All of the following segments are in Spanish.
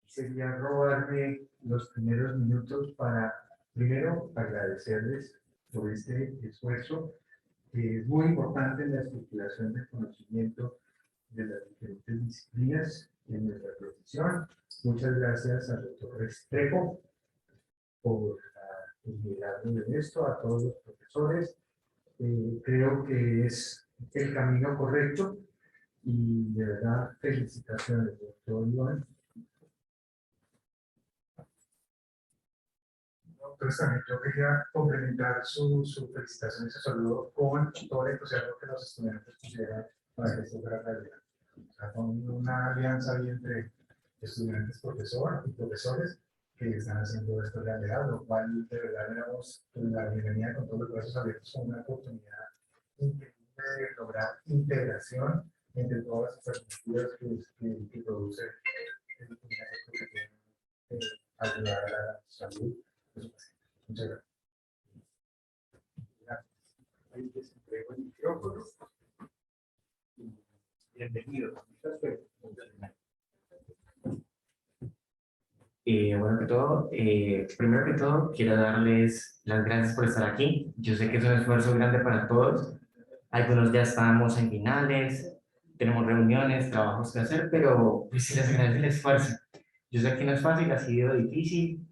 Sería robarme los primeros minutos para, primero, agradecerles por este esfuerzo, que es muy importante en la estructuración del conocimiento de las diferentes disciplinas en nuestra profesión. Muchas gracias al doctor Restrepo por liderarlo en esto, a todos los profesores. Creo que es el camino correcto y de verdad felicitaciones, doctor Iván. Entonces también yo quería complementar su felicitación y su saludo con todo el entusiasmo que los estudiantes pusieran para que esto fuera realidad. O sea, con una alianza ahí entre estudiantes, profesores que están haciendo esto realidad, lo cual de verdad le damos la bienvenida con todos los brazos abiertos como una oportunidad increíble de lograr integración entre todas las perspectivas que produce el proyecto que tiene ayudar a la salud. Muchas gracias. Ahí les entrego el micrófono. Bienvenidos. Primero que todo, quiero darles las gracias por estar aquí. Yo sé que es un esfuerzo grande para todos. Algunos ya estamos en finales, tenemos reuniones, trabajos que hacer, pero pues sí les agradece el esfuerzo. Yo sé que no es fácil, ha sido difícil,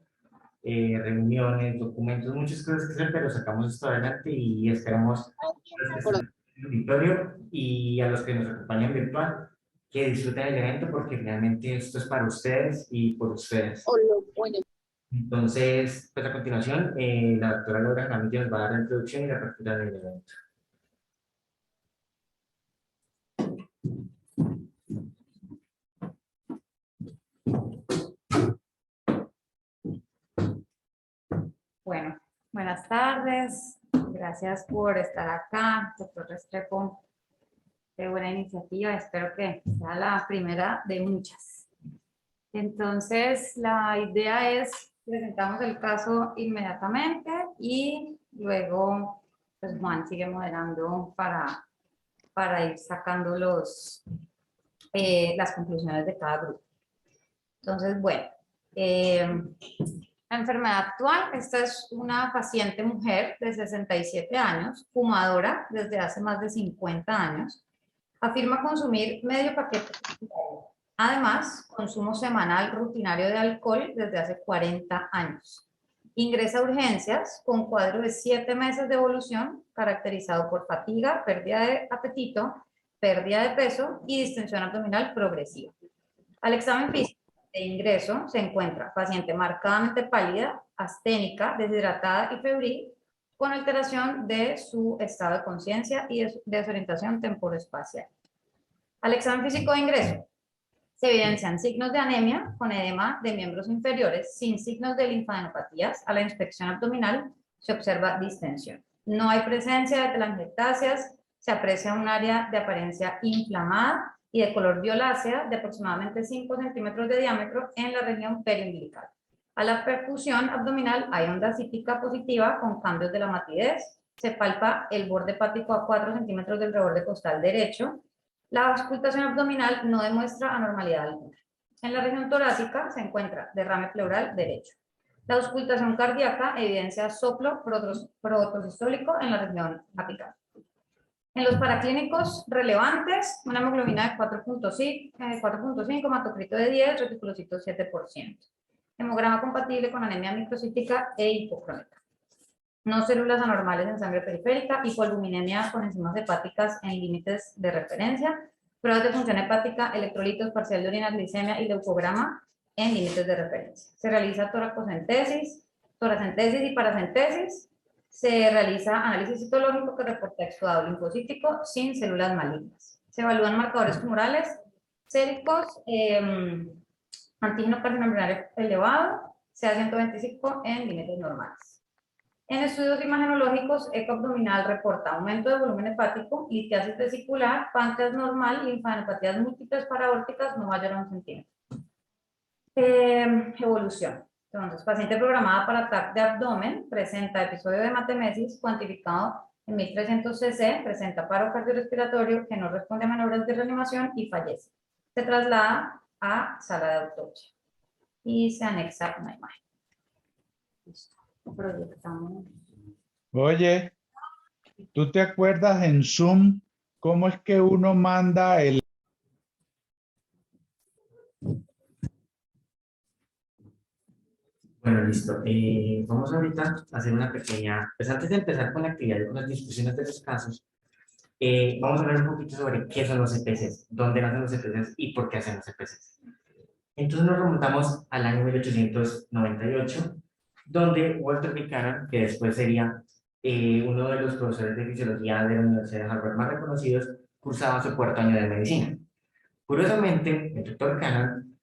reuniones, documentos, muchas cosas que hacer, pero sacamos esto adelante y esperamos a los que están en el auditorio y a los que nos acompañan virtual que disfruten el evento porque realmente esto es para ustedes y por ustedes. Entonces, pues a continuación, la doctora Laura Jaramillo nos va a dar la introducción y la apertura del evento. Bueno, buenas tardes. Gracias por estar acá, doctor Restrepo. Qué buena iniciativa. Espero que sea la primera de muchas. Entonces, la idea es presentamos el caso inmediatamente y luego, pues Juan sigue moderando para ir sacando las conclusiones de cada grupo. Entonces, bueno, la enfermedad actual, esta es una paciente mujer de 67 años, fumadora desde hace más de 50 años, afirma consumir medio paquete. Además, consumo semanal rutinario de alcohol desde hace 40 años. Ingresa a urgencias con cuadro de 7 meses de evolución, caracterizado por fatiga, pérdida de apetito, pérdida de peso y distensión abdominal progresiva. Al examen físico de ingreso se encuentra paciente marcadamente pálida, asténica, deshidratada y febril, con alteración de su estado de conciencia y de desorientación temporoespacial. Al examen físico de ingreso se evidencian signos de anemia con edema de miembros inferiores sin signos de linfadenopatías. A la inspección abdominal se observa distensión. No hay presencia de telangiectasias, se aprecia un área de apariencia inflamada y de color violácea de aproximadamente 5 centímetros de diámetro en la región periumbilical. A la perfusión abdominal hay onda cítica positiva con cambios de la matidez. Se palpa el borde hepático a 4 centímetros del reborde costal derecho. La auscultación abdominal no demuestra anormalidad alguna. En la región torácica se encuentra derrame pleural derecho. La auscultación cardíaca evidencia soplo protosistólico en la región apical. En los paraclínicos relevantes, una hemoglobina de 4.5, hematocrito de 10, reticulocitos 7%. Hemograma compatible con anemia microcítica e hipocrónica. No células anormales en sangre periférica, hipoalbuminemia con enzimas hepáticas en límites de referencia, pruebas de función hepática, electrolitos, parcial de orina, glicemia y leucograma en límites de referencia. Se realiza toracentesis y paracentesis. Se realiza análisis citológico que reporta exudado linfocítico sin células malignas. Se evalúan marcadores tumorales, séricos, antígeno carcinoembryonal elevado, CA125 en límites normales. En estudios imagenológicos, eco abdominal reporta aumento de volumen hepático, litiasis vesicular, páncreas normal, linfadenopatías múltiples paraórticas no mayor a 1 centímetro. Evolución. Entonces, paciente programada para ataque de abdomen, presenta episodio de hematemesis cuantificado en 1300 cc, presenta paro cardiorrespiratorio que no responde a maniobras de reanimación y fallece. Se traslada a sala de autopsia y se anexa una imagen. Listo. Proyectamos. Oye, ¿tú te acuerdas en Zoom cómo es que uno manda el... Bueno, listo. Vamos ahorita a hacer una pequeña, pues antes de empezar con la actividad y con las discusiones de los casos, vamos a hablar un poquito sobre qué son los EPCs, dónde nacen los EPCs y por qué hacen los EPCs. Entonces nos remontamos al año 1898, donde Walter Buchanan, que después sería uno de los profesores de fisiología de la Universidad de Harvard más reconocidos, cursaba su cuarto año de medicina. Curiosamente, el doctor Buchanan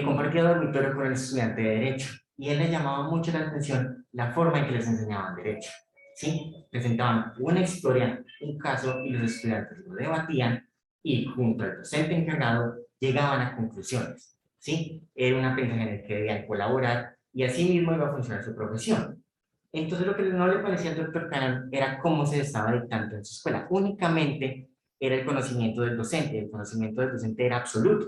compartía dormitorio con el estudiante de Derecho y él le llamaba mucho la atención la forma en que les enseñaban Derecho. ¿Sí? Presentaban una historia, un caso y los estudiantes lo debatían y junto al docente encargado llegaban a conclusiones. ¿Sí? Era un aprendizaje en el que debían colaborar y así mismo iba a funcionar su profesión. Entonces lo que no le parecía al doctor Cannon era cómo se estaba dictando en su escuela. Únicamente era el conocimiento del docente, el conocimiento del docente era absoluto.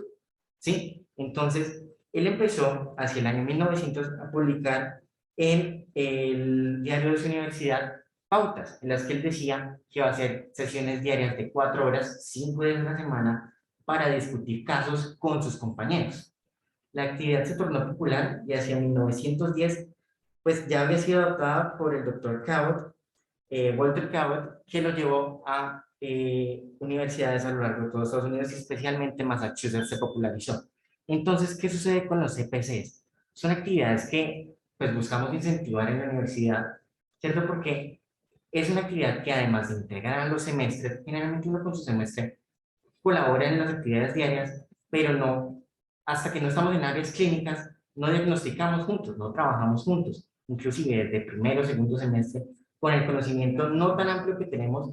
¿Sí? Entonces, él empezó hacia el año 1900 a publicar en el diario de su universidad pautas en las que él decía que iba a hacer sesiones diarias de 4 horas, 5 días a la semana, para discutir casos con sus compañeros. La actividad se tornó popular y hacia 1910 pues ya había sido adoptada por el doctor Cabot, Walter Cabot, que lo llevó a universidades a lo largo de todos Estados Unidos y especialmente Massachusetts se popularizó. Entonces, ¿qué sucede con los CPCs? Son actividades que pues buscamos incentivar en la universidad, ¿cierto? Porque es una actividad que además de integrar a los semestres, generalmente uno con su semestre colabora en las actividades diarias, pero no, hasta que no estamos en áreas clínicas, no diagnosticamos juntos, no trabajamos juntos, inclusive desde primero o segundo semestre, con el conocimiento no tan amplio que tenemos,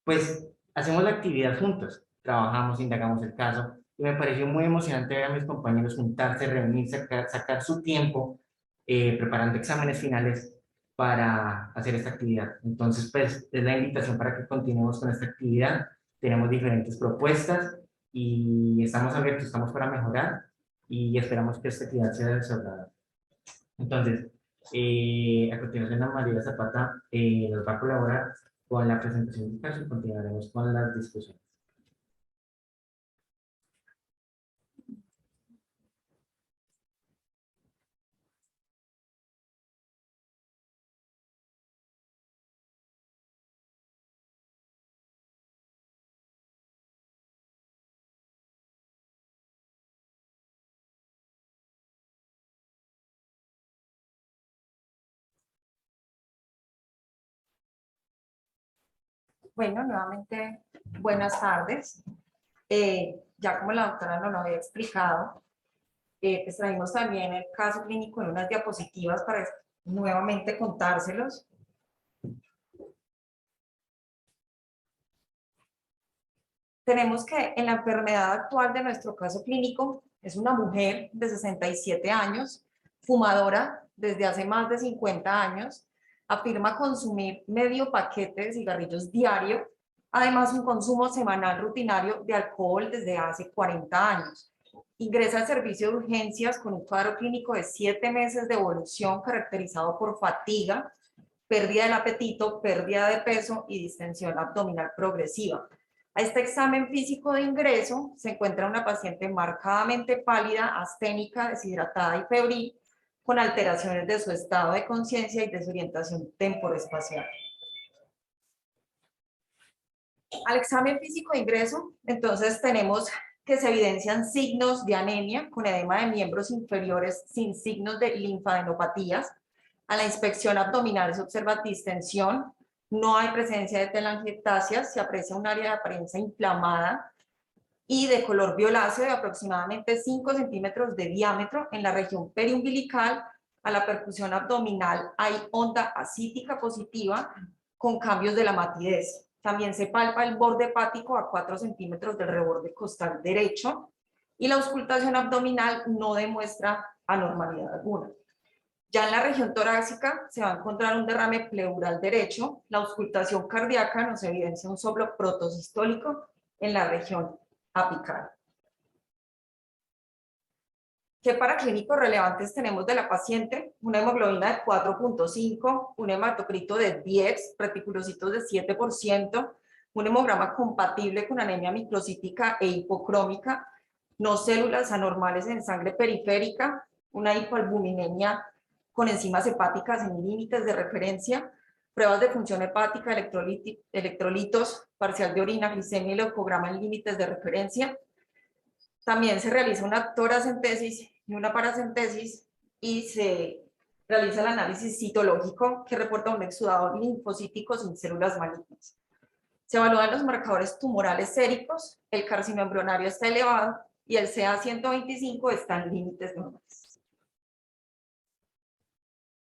pues hacemos la actividad juntos, trabajamos, indagamos el caso, y me pareció muy emocionante ver a mis compañeros juntarse, reunirse, sacar su tiempo, preparando exámenes finales para hacer esta actividad. Entonces, pues, es la invitación para que continuemos con esta actividad. Tenemos diferentes propuestas y estamos abiertos, estamos para mejorar y esperamos que esta actividad sea de su agrado. Entonces, a continuación, Ana María Zapata nos va a colaborar con la presentación del caso y continuaremos con las discusiones. Bueno, nuevamente, buenas tardes. Ya como la doctora nos lo había explicado, pues traímos también el caso clínico en unas diapositivas para nuevamente contárselos. Tenemos que en la enfermedad actual de nuestro caso clínico es una mujer de 67 años, fumadora desde hace más de 50 años, afirma consumir medio paquete de cigarrillos diario, además un consumo semanal rutinario de alcohol desde hace 40 años. Ingresa al servicio de urgencias con un cuadro clínico de 7 meses de evolución caracterizado por fatiga, pérdida del apetito, pérdida de peso y distensión abdominal progresiva. A este examen físico de ingreso se encuentra una paciente marcadamente pálida, asténica, deshidratada y febril, con alteraciones de su estado de conciencia y desorientación temporoespacial. Al examen físico de ingreso, entonces tenemos que se evidencian signos de anemia con edema de miembros inferiores sin signos de linfadenopatías. A la inspección abdominal se observa distensión, no hay presencia de telangiectasias, se aprecia un área de apariencia inflamada y de color violáceo de aproximadamente 5 centímetros de diámetro en la región periumbilical. A la percusión abdominal hay onda ascítica positiva con cambios de la matidez. También se palpa el borde hepático a 4 centímetros del reborde costal derecho y la auscultación abdominal no demuestra anormalidad alguna. Ya en la región torácica se va a encontrar un derrame pleural derecho. La auscultación cardíaca nos evidencia un soplo protosistólico en la región apical. ¿Qué paraclínicos relevantes tenemos de la paciente? Una hemoglobina de 4.5, un hematocrito de 10, reticulocitos de 7%, un hemograma compatible con anemia microcítica e hipocrómica, no células anormales en sangre periférica, una hipoalbuminemia con enzimas hepáticas en límites de referencia, pruebas de función hepática, electrolitos, parcial de orina, glicemia y leucograma en límites de referencia. También se realiza una toracentesis y una paracentesis y se realiza el análisis citológico que reporta un exudado linfocítico sin células malignas. Se evalúan los marcadores tumorales séricos, el carcinoma embrionario está elevado y el CA125 está en límites normales.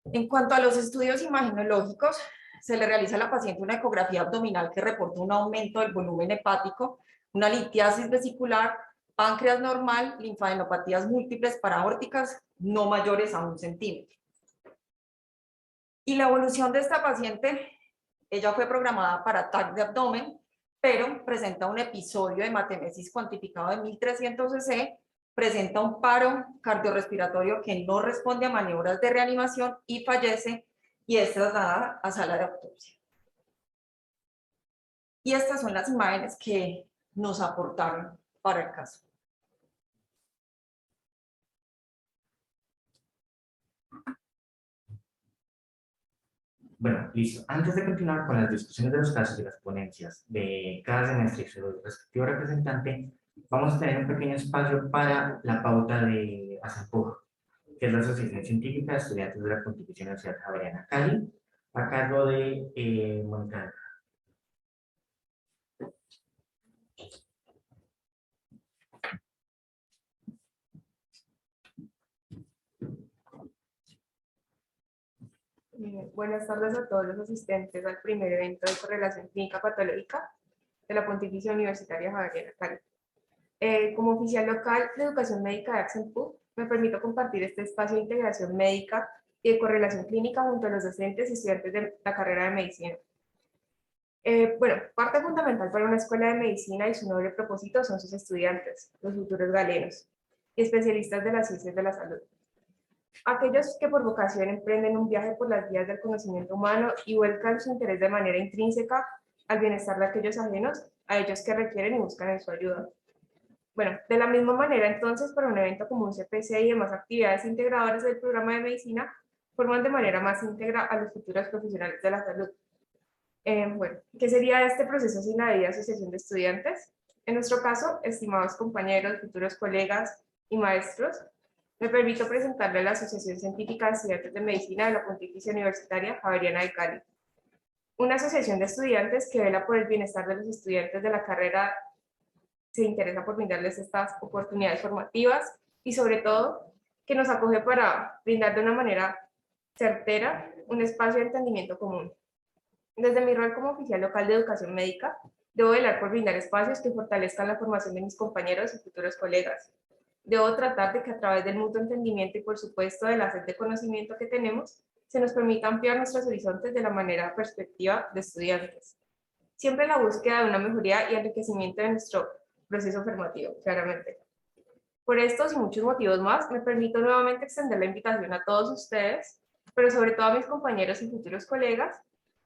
En cuanto a los estudios imagenológicos, se le realiza a la paciente una ecografía abdominal que reporta un aumento del volumen hepático, una litiasis vesicular, páncreas normal, linfadenopatías múltiples paraórticas no mayores a 1 centímetro. Y la evolución de esta paciente, ella fue programada para TAC de abdomen, pero presenta un episodio de hematemesis cuantificado de 1300 cc, presenta un paro cardiorrespiratorio que no responde a maniobras de reanimación y fallece y es trasladada a sala de autopsia. Y estas son las imágenes que nos aportaron para el caso. Bueno, listo. Antes de continuar con las discusiones de los casos y las ponencias de cada semestre y su respectivo representante, vamos a tener un pequeño espacio para la pauta de ASAPUJ, que es la Asociación Científica de Estudiantes de la Pontificia Universidad Javeriana Cali, a cargo de Mónica. Buenas tardes a todos los asistentes al primer evento de correlación clínica patológica de la Pontificia Universitaria Javeriana Cali. Como oficial local de educación médica de AXEMPU, me permito compartir este espacio de integración médica y de correlación clínica junto a los docentes y estudiantes de la carrera de medicina. Bueno, parte fundamental para una escuela de medicina y su noble propósito son sus estudiantes, los futuros galenos y especialistas de las ciencias de la salud. Aquellos que por vocación emprenden un viaje por las vías del conocimiento humano y vuelcan su interés de manera intrínseca al bienestar de aquellos ajenos, a ellos que requieren y buscan en su ayuda. Bueno, de la misma manera, entonces, para un evento como un CPC y demás actividades integradoras del programa de medicina, forman de manera más íntegra a los futuros profesionales de la salud. Bueno, ¿qué sería este proceso sin la debida asociación de estudiantes? En nuestro caso, estimados compañeros, futuros colegas y maestros, me permito presentarle a la Asociación Científica de Estudiantes de Medicina de la Pontificia Universitaria Javeriana de Cali. Una asociación de estudiantes que vela por el bienestar de los estudiantes de la carrera, se interesa por brindarles estas oportunidades formativas y sobre todo que nos acoge para brindar de una manera certera un espacio de entendimiento común. Desde mi rol como oficial local de educación médica, debo velar por brindar espacios que fortalezcan la formación de mis compañeros y futuros colegas. Debo tratar de que a través del mutuo entendimiento y por supuesto de la sed de conocimiento que tenemos, se nos permita ampliar nuestros horizontes de la manera perspectiva de estudiantes. Siempre en la búsqueda de una mejoría y enriquecimiento de nuestro proceso formativo, claramente. Por estos y muchos motivos más, me permito nuevamente extender la invitación a todos ustedes, pero sobre todo a mis compañeros y futuros colegas,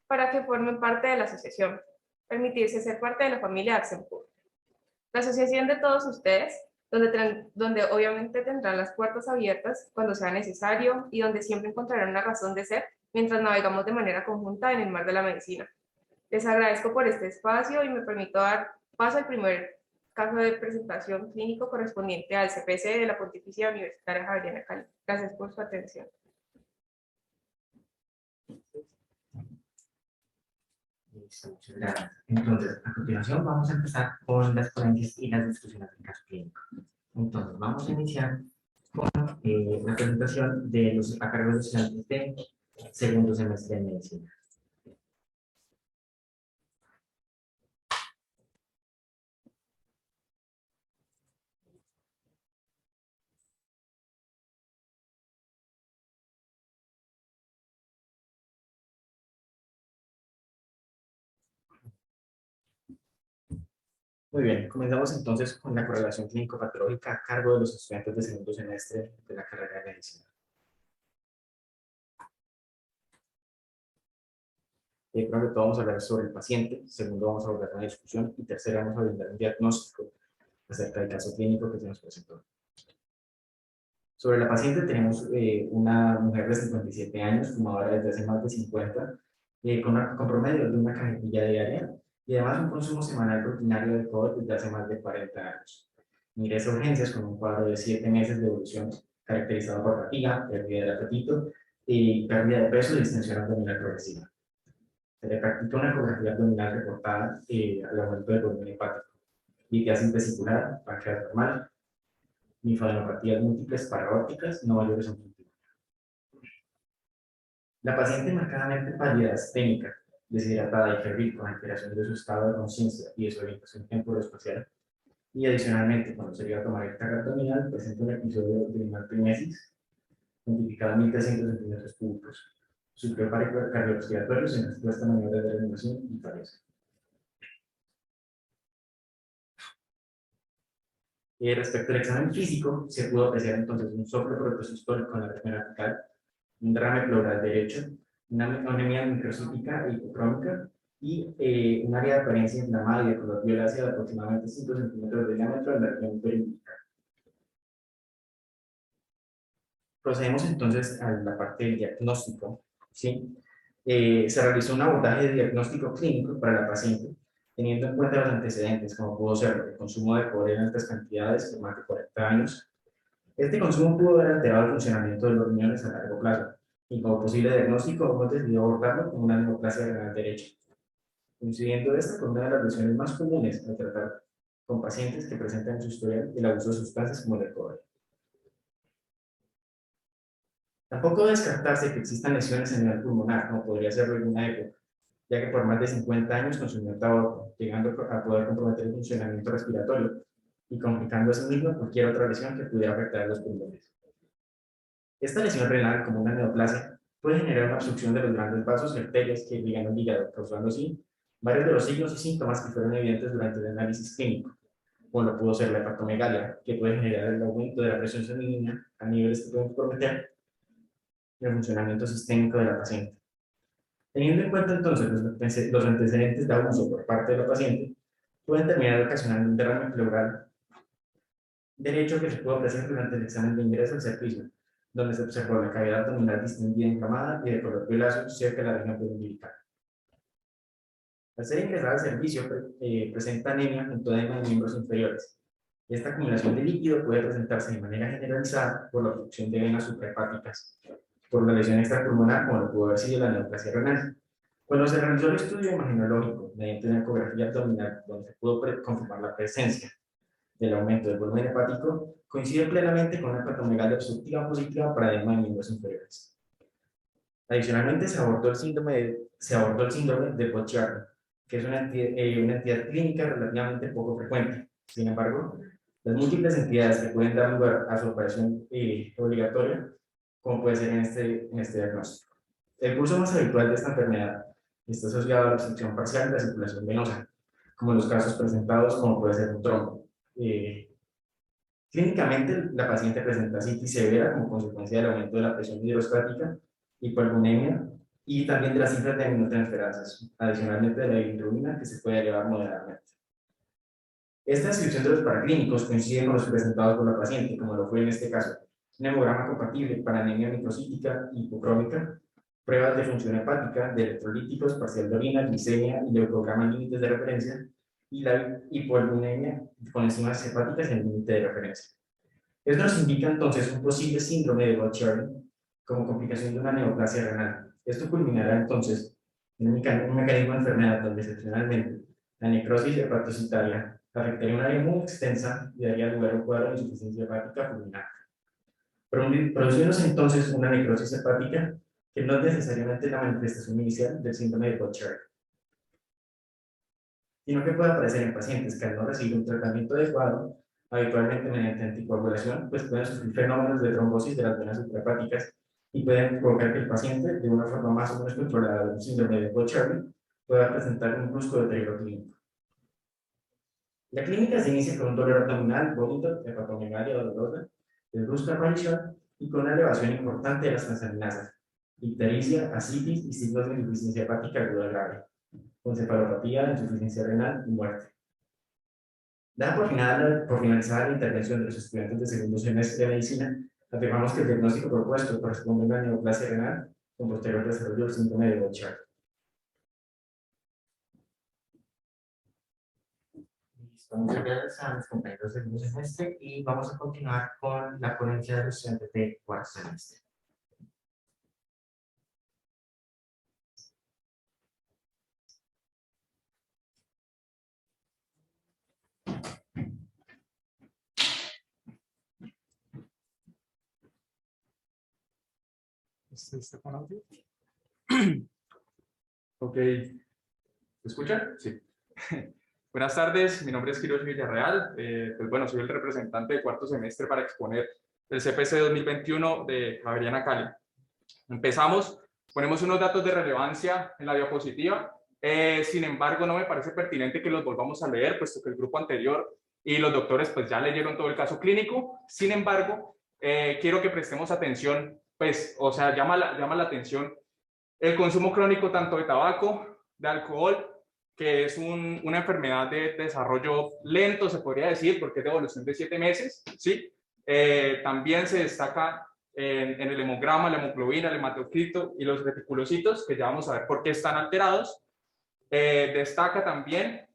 para que formen parte de la asociación, permitirse ser parte de la familia AXEMPU. La asociación de todos ustedes, donde obviamente tendrán las puertas abiertas cuando sea necesario y donde siempre encontrarán una razón de ser mientras navegamos de manera conjunta en el mar de la medicina. Les agradezco por este espacio y me permito dar paso al primer caso de presentación clínico correspondiente al CPC de la Pontificia Universitaria Javeriana Cali. Gracias por su atención. Listo, muchas gracias. Entonces, a continuación vamos a empezar con las ponencias y las discusiones del caso clínico. Entonces, vamos a iniciar con la presentación de los a cargo de los estudiantes de segundo semestre de medicina. Muy bien, comenzamos entonces con la correlación clínico-patológica a cargo de los estudiantes de segundo semestre de la carrera de medicina. Primero que todo vamos a hablar sobre el paciente, segundo vamos a abordar una discusión y tercero vamos a brindar un diagnóstico acerca del caso clínico que se nos presentó. Sobre la paciente tenemos una mujer de 57 años, fumadora desde hace más de 50, con promedio de una cajetilla diaria y además un consumo semanal rutinario de alcohol desde hace más de 40 años. Ingresa a urgencias con un cuadro de 7 meses de evolución caracterizado por fatiga, pérdida del apetito y pérdida de peso y distensión abdominal progresiva. Se le practica una ecografía abdominal reportada al aumento del volumen hepático, litiasis vesicular, páncreas normal, linfadenopatías múltiples paraórticas no mayores a un centímetro. La paciente marcadamente pálida, asténica, deshidratada y febril con alteración de su estado de conciencia y de su orientación temporoespacial, y adicionalmente cuando se llega a tomar el carga abdominal presenta un episodio de hipertrimesis cuantificado en 1300 centímetros cúbicos. Sufrió paro cardiorrespiratorio sin respuesta a maniobras de reanimación y fallece. Respecto al examen físico, se pudo apreciar entonces un soplo protocistólico en la región apical, un derrame pleural derecho, una anemia microcítica e hipocrómica y un área de apariencia inflamada y de color violáceo de aproximadamente 5 centímetros de diámetro en la región periumbilical. Procedemos entonces a la parte del diagnóstico, ¿sí? Se realizó un abordaje de diagnóstico clínico para la paciente, teniendo en cuenta los antecedentes, como pudo ser el consumo de alcohol en altas cantidades por más de 40 años. Este consumo pudo haber alterado el funcionamiento de los riñones a largo plazo, y como posible diagnóstico hemos decidido abordarlo con una neoplasia renal derecha, coincidiendo esta con una de las lesiones más comunes a tratar con pacientes que presentan en su historial el abuso de sustancias como el alcohol. Tampoco debe descartarse que existan lesiones a nivel pulmonar, como podría serlo en una época, ya que por más de 50 años consumió tabaco, llegando a poder comprometer el funcionamiento respiratorio y complicando asimismo cualquier otra lesión que pudiera afectar a los pulmones. Esta lesión renal, como una neoplasia, puede generar una obstrucción de los grandes vasos y arterias que irrigan el hígado, causando así varios de los signos y síntomas que fueron evidentes durante el análisis clínico, como lo pudo ser la hepatomegalia, que puede generar el aumento de la presión sanguínea a niveles que pueden comprometer el funcionamiento sistémico de la paciente. Teniendo en cuenta entonces los antecedentes de abuso por parte de la paciente, pueden terminar ocasionando un derrame pleural derecho que se pudo apreciar durante el examen de ingreso al servicio, donde se observó la cavidad abdominal distendida inflamada y de color violáceo cerca de la región periumbilical. Al ser ingresada al servicio, presenta anemia junto a edema de miembros inferiores. Esta acumulación de líquido puede presentarse de manera generalizada por la obstrucción de venas suprahepáticas, por la lesión extrapulmonar, como lo pudo haber sido la neoplasia renal. Cuando se realizó el estudio imaginológico mediante una ecografía abdominal, donde se pudo confirmar la presencia del aumento del volumen hepático, coincide plenamente con una hepatomegalia obstructiva positiva para edema de miembros inferiores. Adicionalmente, se abordó el síndrome de Budd-Chiari, que es una entidad clínica relativamente poco frecuente. Sin embargo, las múltiples entidades que pueden dar lugar a su operación obligatoria, como puede ser en este diagnóstico. El curso más habitual de esta enfermedad está asociado a la obstrucción parcial de la circulación venosa, como en los casos presentados, como puede ser un trombo. Clínicamente, la paciente presenta citis severa como consecuencia del aumento de la presión hidrostática, hipoalbuminemia y también de las cifras de aminotransferases, adicionalmente de la bilirrubina que se puede elevar moderadamente. Esta descripción de los paraclínicos coincide con los presentados por la paciente, como lo fue en este caso: un hemograma compatible para anemia microcítica y hipocrómica, pruebas de función hepática, de electrolíticos, parcial de orina, glicemia y leucograma en límites de referencia, y la hipoalbuminemia con enzimas hepáticas en el límite de referencia. Esto nos indica entonces un posible síndrome de Budd-Chiari como complicación de una neoplasia renal. Esto culminará entonces en un mecanismo de enfermedad donde excepcionalmente la necrosis hepatocitaria afectaría un área muy extensa y daría lugar a un cuadro de insuficiencia hepática fulminante, produciéndose entonces una necrosis hepática que no es necesariamente la manifestación inicial del síndrome de Budd-Chiari, sino que puede aparecer en pacientes que al no recibir un tratamiento adecuado, habitualmente mediante anticoagulación, pues pueden sufrir fenómenos de trombosis de las venas suprahepáticas y pueden provocar que el paciente, de una forma más o menos controlada de un síndrome de Budd-Chiari, pueda presentar un brusco deterioro clínico. La clínica se inicia con un dolor abdominal, vómito, hepatomegalia dolorosa, de brusca aparición y con una elevación importante de las transaminasas, ictericia, ascitis y signos de insuficiencia hepática aguda grave, con cefalopatía, insuficiencia renal y muerte. Dada por finalizada la intervención de los estudiantes de segundo semestre de medicina, afirmamos que el diagnóstico propuesto corresponde a una neoplasia renal con posterior desarrollo del síndrome de Bouchard. Muchas gracias a mis compañeros del segundo semestre y vamos a continuar con la ponencia de los estudiantes de cuarto semestre. ¿Está con audio? Ok. ¿Me escuchan? Sí. Buenas tardes, mi nombre es Quiroz Villarreal. Pues bueno, soy el representante de cuarto semestre para exponer el CPC 2021 de Javeriana Cali. Empezamos, ponemos unos datos de relevancia en la diapositiva. Sin embargo, no me parece pertinente que los volvamos a leer, puesto que el grupo anterior y los doctores pues ya leyeron todo el caso clínico. Sin embargo, quiero que prestemos atención, pues, o sea, llama la atención el consumo crónico tanto de tabaco, de alcohol, que es una enfermedad de desarrollo lento, se podría decir, porque es de evolución de 7 meses, ¿sí? También se destaca en el hemograma, la hemoglobina, el hematocrito y los reticulocitos, que ya vamos a ver por qué están alterados. Destaca también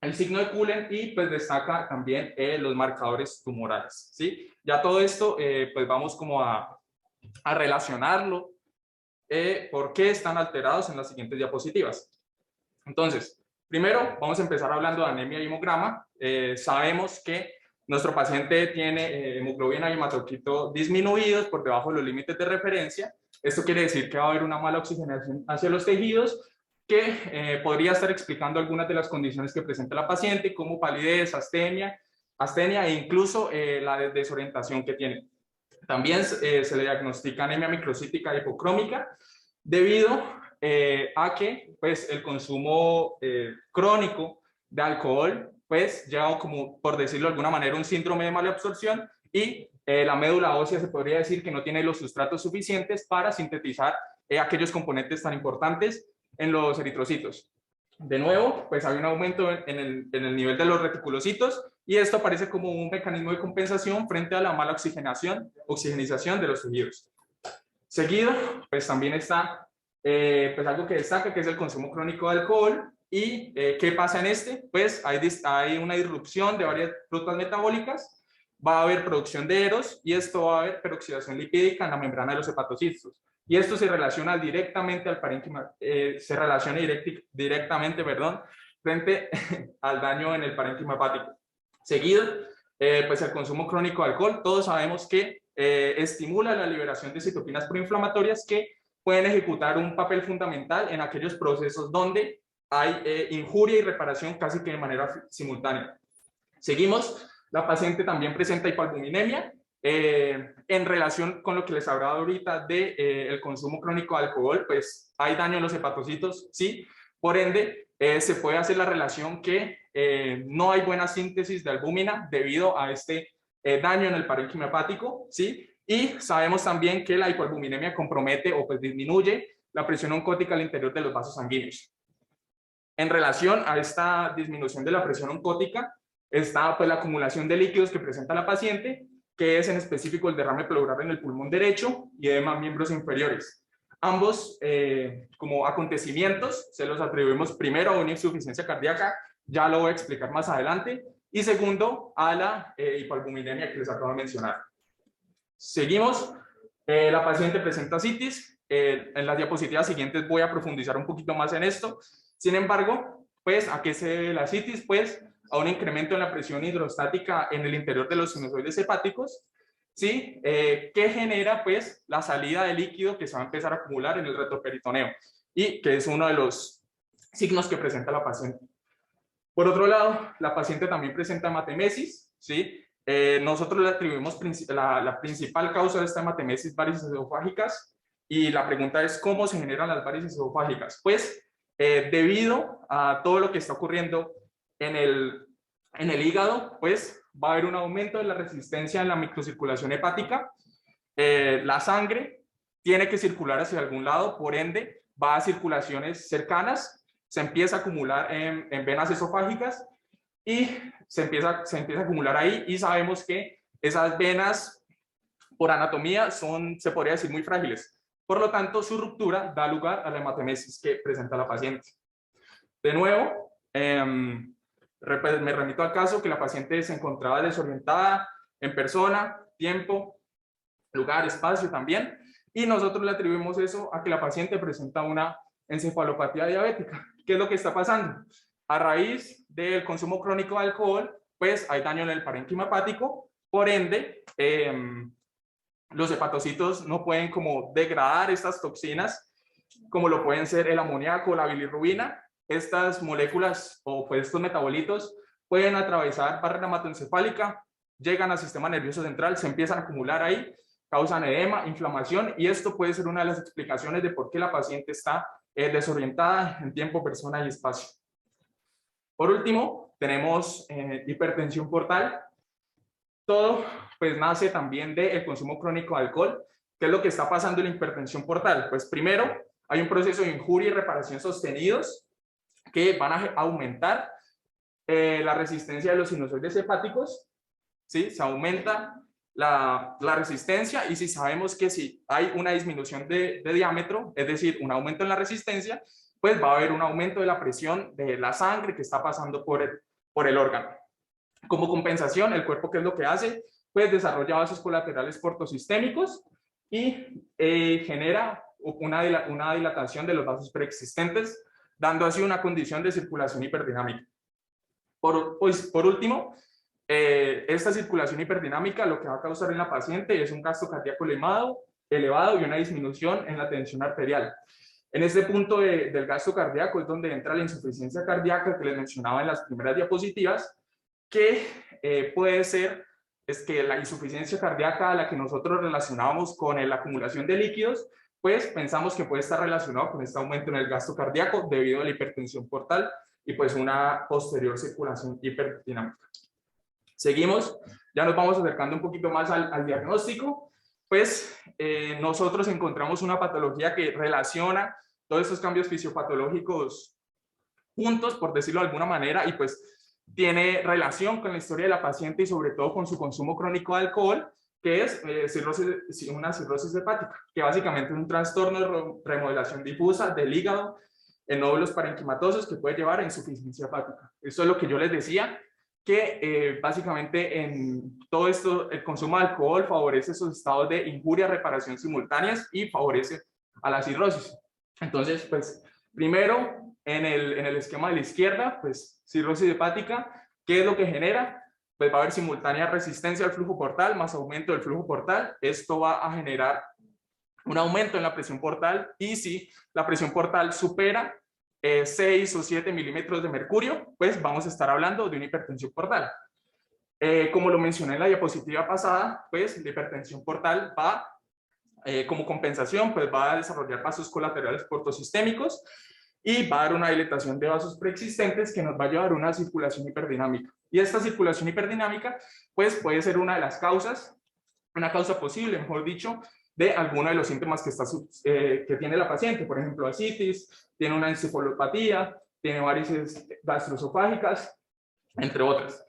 el signo de Cullen y pues destaca también los marcadores tumorales, ¿sí? Ya todo esto, pues vamos como a relacionarlo, por qué están alterados en las siguientes diapositivas. Entonces, primero vamos a empezar hablando de anemia y hemograma. Sabemos que nuestro paciente tiene hemoglobina y hematocrito disminuidos por debajo de los límites de referencia. Esto quiere decir que va a haber una mala oxigenación hacia los tejidos, que podría estar explicando algunas de las condiciones que presenta la paciente, como palidez, astenia e incluso la desorientación que tiene. También se le diagnostica anemia microcítica hipocrómica debido a que pues, el consumo crónico de alcohol pues lleva como, por decirlo de alguna manera, un síndrome de malabsorción y la médula ósea se podría decir que no tiene los sustratos suficientes para sintetizar aquellos componentes tan importantes en los eritrocitos. De nuevo, pues hay un aumento en el nivel de los reticulocitos y esto aparece como un mecanismo de compensación frente a la mala oxigenización de los tejidos. Seguido, pues también está pues algo que destaca, que es el consumo crónico de alcohol. ¿Y qué pasa en este? Pues hay una disrupción de varias rutas metabólicas, va a haber producción de eros y esto va a haber peroxidación lipídica en la membrana de los hepatocitos. Y esto se relaciona directamente al parénquima, directamente, frente al daño en el parénquima hepático. Seguido, pues el consumo crónico de alcohol, todos sabemos que estimula la liberación de citoquinas proinflamatorias que pueden ejecutar un papel fundamental en aquellos procesos donde hay injuria y reparación casi que de manera simultánea. Seguimos, la paciente también presenta hipoalbuminemia, en relación con lo que les hablaba ahorita de el consumo crónico de alcohol, pues hay daño en los hepatocitos, sí, por ende se puede hacer la relación que no hay buena síntesis de albúmina debido a este daño en el parénquima hepático, sí, y sabemos también que la hipoalbuminemia compromete o pues disminuye la presión oncótica al interior de los vasos sanguíneos. En relación a esta disminución de la presión oncótica está pues la acumulación de líquidos que presenta la paciente, que es en específico el derrame pleural en el pulmón derecho y edema miembros inferiores. Ambos como acontecimientos se los atribuimos primero a una insuficiencia cardíaca, ya lo voy a explicar más adelante, y segundo a la hipoalbuminemia que les acabo de mencionar. Seguimos, la paciente presenta ascitis, en las diapositivas siguientes voy a profundizar un poquito más en esto. Sin embargo, pues, ¿a qué se debe la ascitis? Pues, a un incremento en la presión hidrostática en el interior de los sinusoides hepáticos, ¿sí? Que genera, pues, la salida de líquido que se va a empezar a acumular en el retroperitoneo y que es uno de los signos que presenta la paciente. Por otro lado, la paciente también presenta hematemesis, ¿sí? Nosotros le atribuimos la principal causa de esta hematemesis varices esofágicas y la pregunta es ¿cómo se generan las varices esofágicas? Pues debido a todo lo que está ocurriendo en el En el hígado, pues, va a haber un aumento de la resistencia en la microcirculación hepática. La sangre tiene que circular hacia algún lado, por ende, va a circulaciones cercanas, se empieza a acumular en venas esofágicas y se empieza a acumular ahí, y sabemos que esas venas, por anatomía, se podría decir muy frágiles. Por lo tanto, su ruptura da lugar a la hematemesis que presenta la paciente. De nuevo, me remito al caso que la paciente se encontraba desorientada en persona, tiempo, lugar, espacio también, y nosotros le atribuimos eso a que la paciente presenta una encefalopatía diabética. ¿Qué es lo que está pasando? A raíz del consumo crónico de alcohol, pues hay daño en el parénquima hepático, por ende, los hepatocitos no pueden como degradar estas toxinas, como lo pueden ser el amoníaco o la bilirrubina. Estas moléculas o pues estos metabolitos pueden atravesar barrera hematoencefálica, llegan al sistema nervioso central, se empiezan a acumular ahí, causan edema, inflamación, y esto puede ser una de las explicaciones de por qué la paciente está desorientada en tiempo, persona y espacio. Por último, tenemos hipertensión portal. Todo pues nace también del consumo crónico de alcohol. ¿Qué es lo que está pasando en la hipertensión portal? Pues primero, hay un proceso de injuria y reparación sostenidos que van a aumentar la resistencia de los sinusoides hepáticos, ¿sí? Se aumenta la resistencia, y si sabemos que si hay una disminución de diámetro, es decir, un aumento en la resistencia, pues va a haber un aumento de la presión de la sangre que está pasando por el órgano. Como compensación, el cuerpo, ¿qué es lo que hace? Pues desarrolla vasos colaterales portosistémicos y genera una dilatación de los vasos preexistentes, dando así una condición de circulación hiperdinámica. Por último, esta circulación hiperdinámica lo que va a causar en la paciente es un gasto cardíaco elevado y una disminución en la tensión arterial. En este punto del gasto cardíaco es donde entra la insuficiencia cardíaca que les mencionaba en las primeras diapositivas, que puede ser que la insuficiencia cardíaca a la que nosotros relacionábamos con la acumulación de líquidos, pues pensamos que puede estar relacionado con este aumento en el gasto cardíaco debido a la hipertensión portal y pues una posterior circulación hiperdinámica. Seguimos, ya nos vamos acercando un poquito más al diagnóstico. Pues nosotros encontramos una patología que relaciona todos estos cambios fisiopatológicos juntos, por decirlo de alguna manera, y pues tiene relación con la historia de la paciente y sobre todo con su consumo crónico de alcohol, que es una cirrosis hepática, que básicamente es un trastorno de remodelación difusa del hígado en nódulos parenquimatosos que puede llevar a insuficiencia hepática. Eso es lo que yo les decía, que básicamente en todo esto el consumo de alcohol favorece esos estados de injuria, reparación simultáneas y favorece a la cirrosis. Entonces, pues primero en el esquema de la izquierda, pues cirrosis hepática, ¿qué es lo que genera? Pues va a haber simultánea resistencia al flujo portal más aumento del flujo portal. Esto va a generar un aumento en la presión portal, y si la presión portal supera 6 o 7 milímetros de mercurio, pues vamos a estar hablando de una hipertensión portal. Como lo mencioné en la diapositiva pasada, pues la hipertensión portal va, como compensación, pues va a desarrollar vasos colaterales portosistémicos y va a dar una dilatación de vasos preexistentes que nos va a llevar a una circulación hiperdinámica. Y esta circulación hiperdinámica, pues puede ser una de las causas, una causa posible, mejor dicho, de alguno de los síntomas que tiene la paciente. Por ejemplo, ascitis, tiene una encefalopatía, tiene varices gastroesofágicas, entre otras.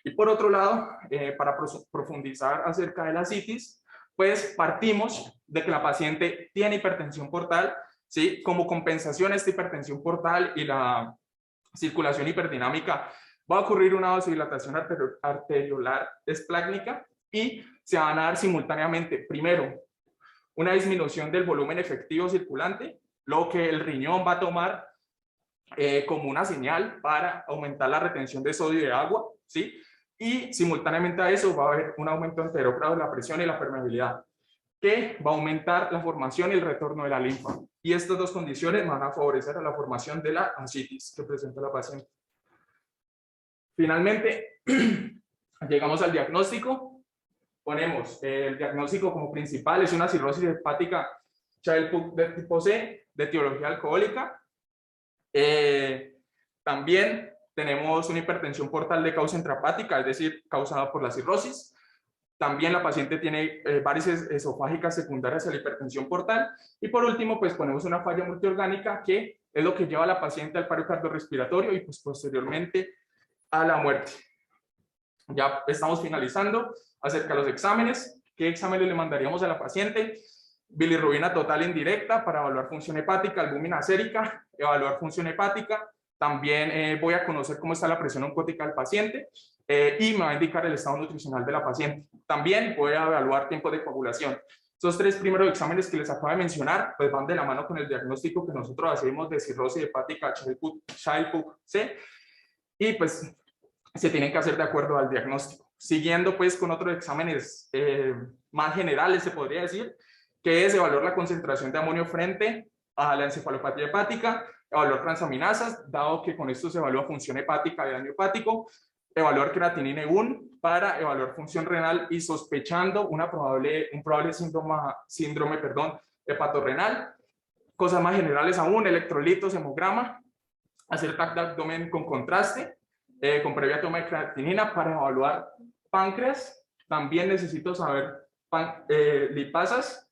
Y por otro lado, para profundizar acerca de la ascitis, pues partimos de que la paciente tiene hipertensión portal, ¿sí? Como compensación a esta hipertensión portal y la circulación hiperdinámica, va a ocurrir una vasodilatación arteriolar esplácnica y se van a dar simultáneamente, primero, una disminución del volumen efectivo circulante, lo que el riñón va a tomar como una señal para aumentar la retención de sodio y de agua, ¿sí? Y simultáneamente a eso va a haber un aumento anterogrado de la presión y la permeabilidad, que va a aumentar la formación y el retorno de la linfa. Y estas dos condiciones van a favorecer a la formación de la ascitis que presenta la paciente. Finalmente, llegamos al diagnóstico. Ponemos el diagnóstico como principal, es una cirrosis hepática Child-Pugh de tipo C, de etiología alcohólica. También tenemos una hipertensión portal de causa intrahepática, es decir, causada por la cirrosis. También la paciente tiene varices esofágicas secundarias a la hipertensión portal. Y por último, pues ponemos una falla multiorgánica que es lo que lleva a la paciente al paro cardiorrespiratorio y pues posteriormente a la muerte. Ya estamos finalizando acerca de los exámenes. ¿Qué exámenes le mandaríamos a la paciente? Bilirrubina total indirecta para evaluar función hepática, albúmina sérica, evaluar función hepática. También voy a conocer cómo está la presión oncótica del paciente y me va a indicar el estado nutricional de la paciente. También voy a evaluar tiempo de coagulación. Esos 3 primeros exámenes que les acabo de mencionar pues van de la mano con el diagnóstico que nosotros hacemos de cirrosis hepática Child-Pugh-C y pues se tienen que hacer de acuerdo al diagnóstico. Siguiendo pues con otros exámenes más generales se podría decir, que es evaluar la concentración de amonio frente a la encefalopatía hepática, evaluar transaminasas, dado que con esto se evalúa función hepática y daño hepático, evaluar creatinina E1 para evaluar función renal y sospechando un probable síndrome hepatorrenal. Cosas más generales aún, electrolitos, hemograma, hacer TAC de abdomen con contraste, con previa toma de creatinina para evaluar páncreas. También necesito saber lipasas,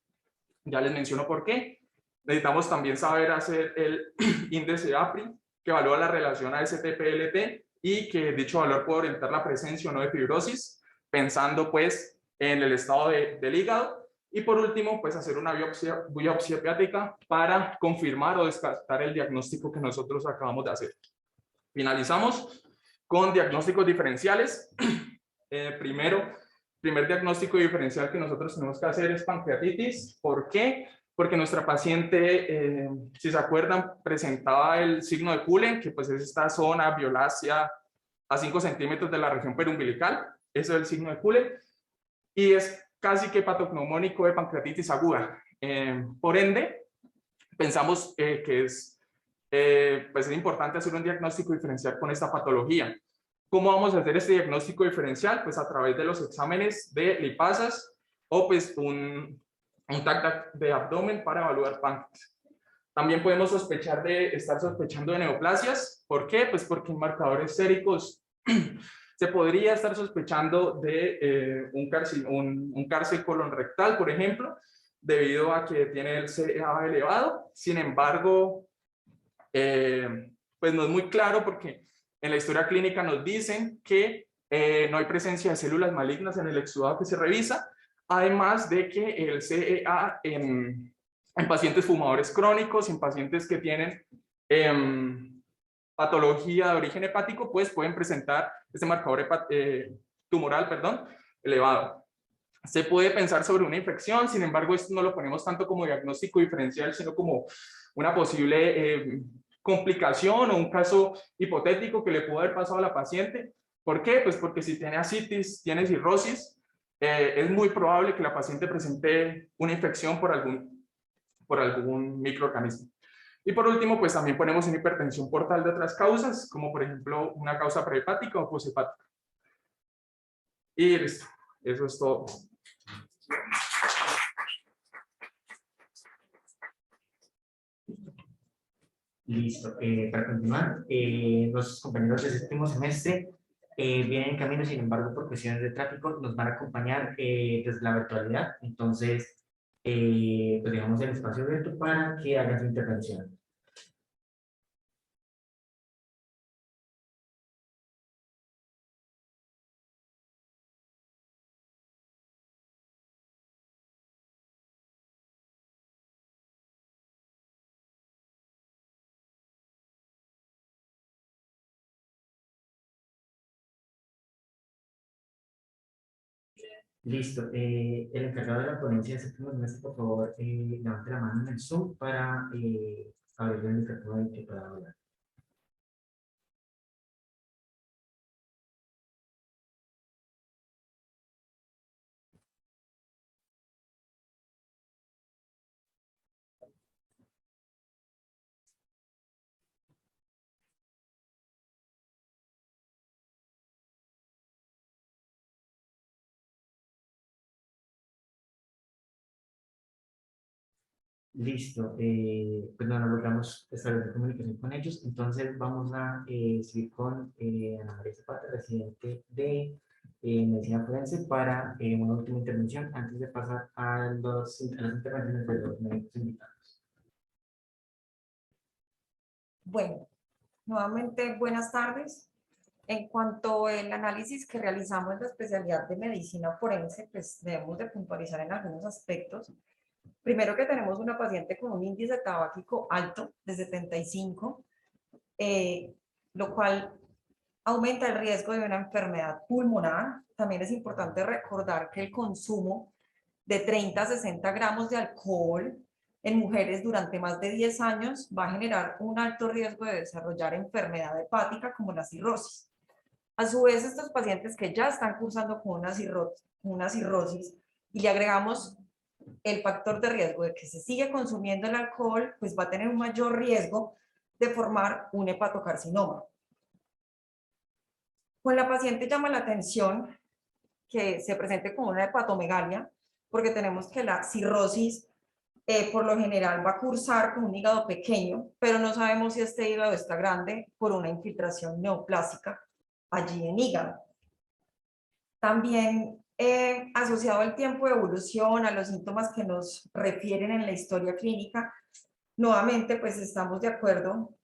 ya les menciono por qué. Necesitamos también saber hacer el índice APRI, que evalúa la relación AST-PLT y que dicho valor puede orientar la presencia o no de fibrosis, pensando pues en el estado del hígado. Y por último, pues hacer una biopsia hepática para confirmar o descartar el diagnóstico que nosotros acabamos de hacer. Finalizamos con diagnósticos diferenciales. Primer diagnóstico diferencial que nosotros tenemos que hacer es pancreatitis. ¿Por qué? Porque nuestra paciente, si se acuerdan, presentaba el signo de Cullen, que pues es esta zona violácea a 5 centímetros de la región perumbilical. Eso es el signo de Cullen. Y es casi que patognomónico de pancreatitis aguda. Por ende, pensamos que pues es importante hacer un diagnóstico diferencial con esta patología. ¿Cómo vamos a hacer este diagnóstico diferencial? Pues a través de los exámenes de lipasas o pues un TAC de abdomen para evaluar páncreas. También podemos estar sospechando de neoplasias. ¿Por qué? Pues porque en marcadores séricos se podría estar sospechando de un cárcel colon rectal, por ejemplo, debido a que tiene el CA elevado. Sin embargo, pues no es muy claro porque en la historia clínica nos dicen que no hay presencia de células malignas en el exudado que se revisa, además de que el CEA en pacientes fumadores crónicos, en pacientes que tienen patología de origen hepático, pues pueden presentar este marcador tumoral, elevado. Se puede pensar sobre una infección, sin embargo, esto no lo ponemos tanto como diagnóstico diferencial, sino como una posible complicación o un caso hipotético que le pudo haber pasado a la paciente. ¿Por qué? Pues porque si tiene ascitis, tiene cirrosis, es muy probable que la paciente presente una infección por algún microorganismo. Y por último, pues también ponemos una hipertensión portal de otras causas, como por ejemplo una causa prehepática o poshepática. Y listo, eso es todo. Listo. Para continuar, los compañeros del séptimo semestre vienen en camino, sin embargo, por cuestiones de tráfico, nos van a acompañar desde la virtualidad. Entonces, pues dejamos el espacio abierto para que hagan su intervención. Listo. El encargado de la ponencia de séptimo semestre, por favor, levante la mano en el Zoom para abrir el micrófono y que pueda hablar. Listo, pues no logramos establecer comunicación con ellos, entonces vamos a seguir con Ana María Zapata, residente de Medicina Forense, para una última intervención antes de pasar a las intervenciones de los médicos invitados. Bueno, nuevamente buenas tardes. En cuanto al análisis que realizamos en la especialidad de medicina forense, pues debemos de puntualizar en algunos aspectos. Primero que tenemos una paciente con un índice tabáquico alto de 75, lo cual aumenta el riesgo de una enfermedad pulmonar. También es importante recordar que el consumo de 30 a 60 gramos de alcohol en mujeres durante más de 10 años va a generar un alto riesgo de desarrollar enfermedad hepática como la cirrosis. A su vez, estos pacientes que ya están cursando con una cirrosis y le agregamos el factor de riesgo de que se sigue consumiendo el alcohol, pues va a tener un mayor riesgo de formar un hepatocarcinoma. Con la paciente llama la atención que se presente con una hepatomegalia, porque tenemos que la cirrosis por lo general va a cursar con un hígado pequeño, pero no sabemos si este hígado está grande por una infiltración neoplásica allí en hígado. También asociado al tiempo de evolución, a los síntomas que nos refieren en la historia clínica, nuevamente pues estamos de acuerdo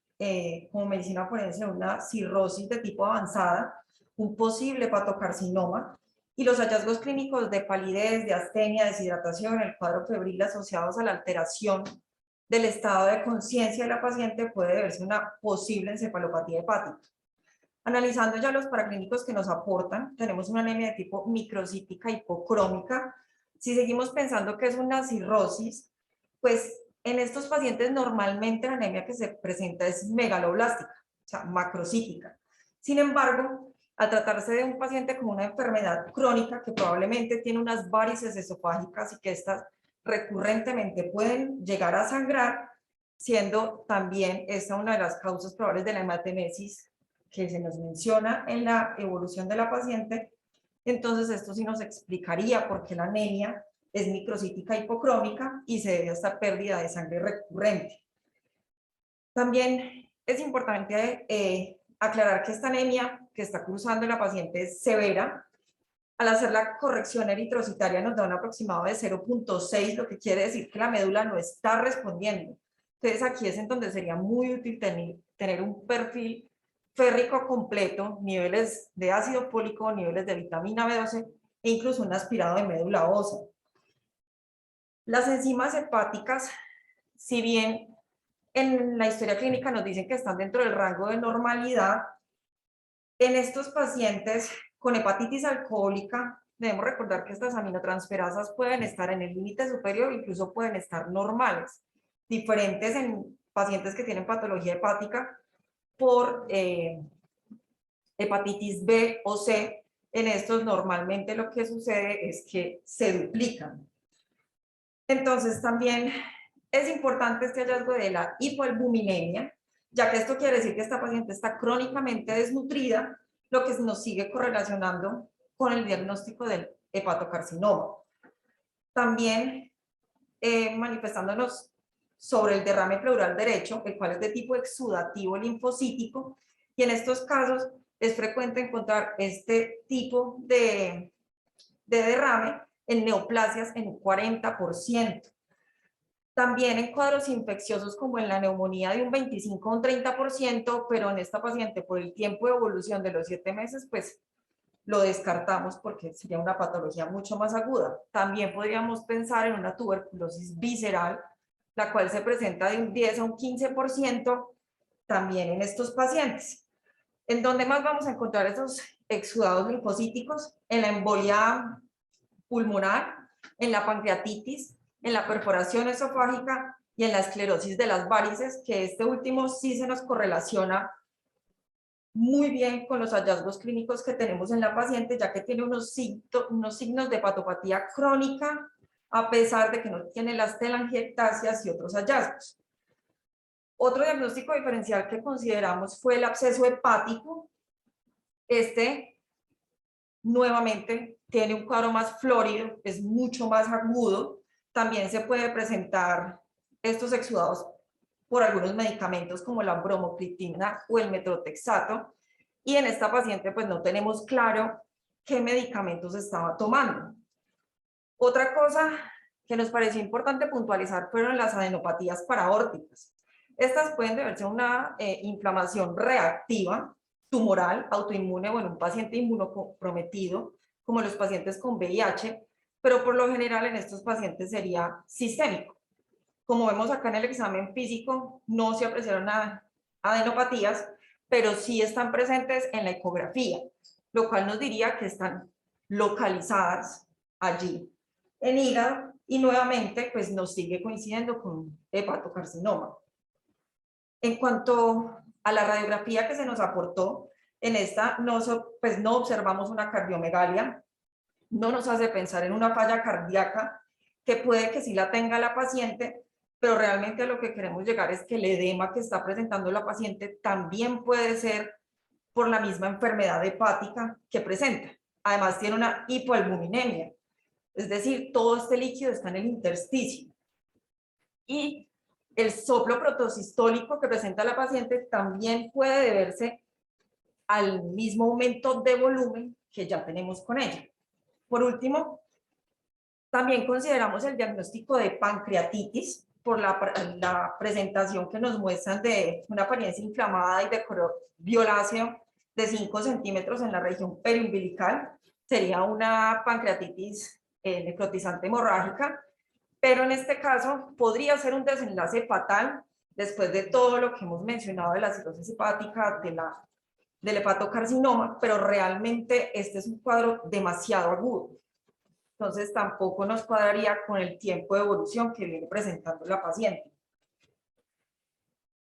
como medicina forense en una cirrosis de tipo avanzada, un posible hepatocarcinoma, y los hallazgos clínicos de palidez, de astenia, deshidratación, el cuadro febril asociados a la alteración del estado de conciencia de la paciente puede deberse a una posible encefalopatía hepática. Analizando ya los paraclínicos que nos aportan, tenemos una anemia de tipo microcítica hipocrómica. Si seguimos pensando que es una cirrosis, pues en estos pacientes normalmente la anemia que se presenta es megaloblástica, o sea, macrocítica. Sin embargo, al tratarse de un paciente con una enfermedad crónica que probablemente tiene unas varices esofágicas y que estas recurrentemente pueden llegar a sangrar, siendo también esta una de las causas probables de la hematemesis que se nos menciona en la evolución de la paciente, entonces esto sí nos explicaría por qué la anemia es microcítica hipocrómica y se debe a esta pérdida de sangre recurrente. También es importante aclarar que esta anemia que está cursando la paciente es severa. Al hacer la corrección eritrocitaria nos da un aproximado de 0.6, lo que quiere decir que la médula no está respondiendo. Entonces aquí es en donde sería muy útil tener un perfil férrico completo, niveles de ácido fólico, niveles de vitamina B12 e incluso un aspirado de médula ósea. Las enzimas hepáticas, si bien en la historia clínica nos dicen que están dentro del rango de normalidad, en estos pacientes con hepatitis alcohólica debemos recordar que estas aminotransferasas pueden estar en el límite superior, incluso pueden estar normales, diferentes en pacientes que tienen patología hepática por hepatitis B o C. En estos normalmente lo que sucede es que se duplican. Entonces también es importante este hallazgo de la hipoalbuminemia, ya que esto quiere decir que esta paciente está crónicamente desnutrida, lo que nos sigue correlacionando con el diagnóstico del hepatocarcinoma. También manifestándonos sobre el derrame pleural derecho, el cual es de tipo exudativo linfocítico, y en estos casos es frecuente encontrar este tipo de derrame en neoplasias en un 40%. También en cuadros infecciosos como en la neumonía de un 25 o un 30%, pero en esta paciente por el tiempo de evolución de los 7 meses, pues lo descartamos porque sería una patología mucho más aguda. También podríamos pensar en una tuberculosis visceral, la cual se presenta de un 10 a un 15% también en estos pacientes. ¿En dónde más vamos a encontrar esos exudados linfocíticos? En la embolia pulmonar, en la pancreatitis, en la perforación esofágica y en la esclerosis de las varices, que este último sí se nos correlaciona muy bien con los hallazgos clínicos que tenemos en la paciente, ya que tiene unos signos de hepatopatía crónica, a pesar de que no tiene las telangiectasias y otros hallazgos. Otro diagnóstico diferencial que consideramos fue el absceso hepático. Este, nuevamente, tiene un cuadro más flórido, es mucho más agudo. También se puede presentar estos exudados por algunos medicamentos como la bromocriptina o el metrotexato, y en esta paciente pues no tenemos claro qué medicamentos estaba tomando. Otra cosa que nos pareció importante puntualizar fueron las adenopatías paraórticas. Estas pueden deberse a una inflamación reactiva, tumoral, autoinmune o en un paciente inmunocomprometido, como los pacientes con VIH, pero por lo general en estos pacientes sería sistémico. Como vemos acá en el examen físico, no se apreciaron adenopatías, pero sí están presentes en la ecografía, lo cual nos diría que están localizadas allí en hígado, y nuevamente pues nos sigue coincidiendo con hepatocarcinoma. En cuanto a la radiografía que se nos aportó, en esta pues no observamos una cardiomegalia, no nos hace pensar en una falla cardíaca, que puede que sí la tenga la paciente, pero realmente a lo que queremos llegar es que el edema que está presentando la paciente también puede ser por la misma enfermedad hepática que presenta. Además tiene una hipoalbuminemia, es decir, todo este líquido está en el intersticio. Y el soplo protosistólico que presenta la paciente también puede deberse al mismo aumento de volumen que ya tenemos con ella. Por último, también consideramos el diagnóstico de pancreatitis por la presentación que nos muestran de una apariencia inflamada y de color violáceo de 5 centímetros en la región periumbilical. Sería una pancreatitis necrotizante hemorrágica, pero en este caso podría ser un desenlace fatal después de todo lo que hemos mencionado de la cirrosis hepática, del hepatocarcinoma, pero realmente este es un cuadro demasiado agudo. Entonces tampoco nos cuadraría con el tiempo de evolución que viene presentando la paciente.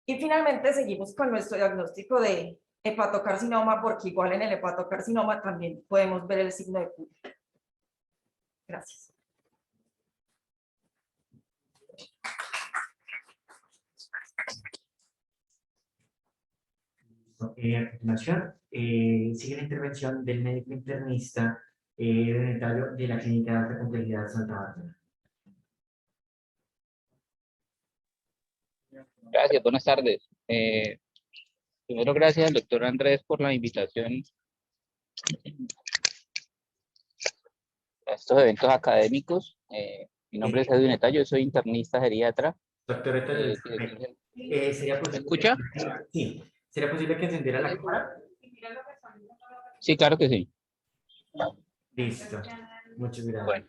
Y finalmente seguimos con nuestro diagnóstico de hepatocarcinoma, porque igual en el hepatocarcinoma también podemos ver el signo de Curie. Gracias. A continuación, sigue la intervención del médico internista unitario de la Clínica de Alta Complejidad Santa Bárbara. Gracias, buenas tardes. Primero, gracias al doctor Andrés por la invitación a estos eventos académicos. Mi nombre es Edwin Eta, yo soy internista geriatra. Doctor, entonces, ¿sería ¿Me posible? escucha? Sí. ¿Sería posible que encendiera la cámara? Sí, claro que sí. Listo. Muchas gracias. Bueno,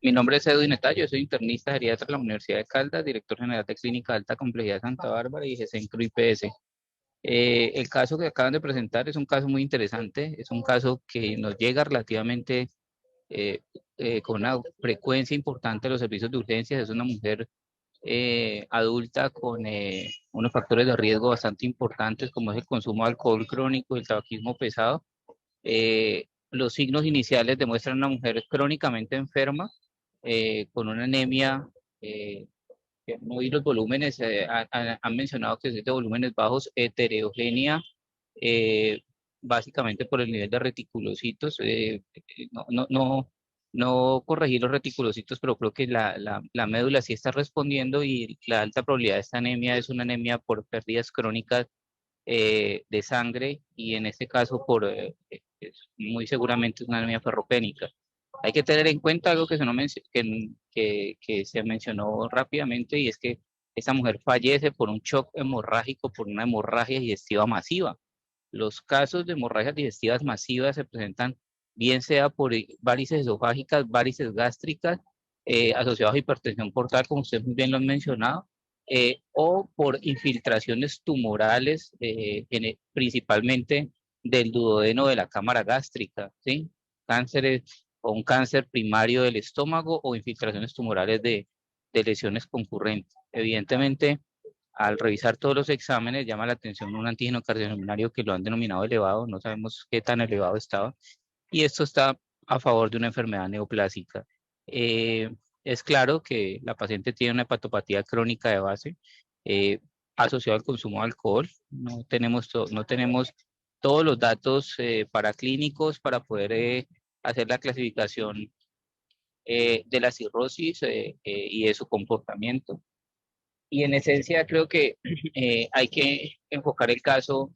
mi nombre es Edwin Eta, yo soy internista geriatra de la Universidad de Caldas, director general de Clínica de Alta Complejidad Santa Bárbara y GESENCRO IPS. El caso que acaban de presentar es un caso muy interesante, es un caso que nos llega relativamente con una frecuencia importante a los servicios de urgencias. Es una mujer adulta con unos factores de riesgo bastante importantes, como es el consumo de alcohol crónico y el tabaquismo pesado. Los signos iniciales demuestran una mujer crónicamente enferma, con una anemia, no vi los volúmenes, han mencionado que es de volúmenes bajos, heterogénea, básicamente por el nivel de reticulocitos. No corregí los reticulocitos, pero creo que la médula sí está respondiendo, y la alta probabilidad de esta anemia es una anemia por pérdidas crónicas de sangre, y en este caso muy seguramente es una anemia ferropénica. Hay que tener en cuenta algo que se mencionó rápidamente, y es que esta mujer fallece por un shock hemorrágico, por una hemorragia digestiva masiva. Los casos de hemorragias digestivas masivas se presentan bien sea por varices esofágicas, varices gástricas, asociadas a hipertensión portal, como ustedes muy bien lo han mencionado, o por infiltraciones tumorales, principalmente del duodeno de la cámara gástrica, ¿sí? Cánceres o un cáncer primario del estómago, o infiltraciones tumorales de lesiones concurrentes. Evidentemente, al revisar todos los exámenes, llama la atención un antígeno cardiopulmonar que lo han denominado elevado, no sabemos qué tan elevado estaba, y esto está a favor de una enfermedad neoplásica. Es claro que la paciente tiene una hepatopatía crónica de base, asociada al consumo de alcohol. No tenemos todos los datos paraclínicos para poder hacer la clasificación de la cirrosis y de su comportamiento. Y en esencia creo que hay que enfocar el caso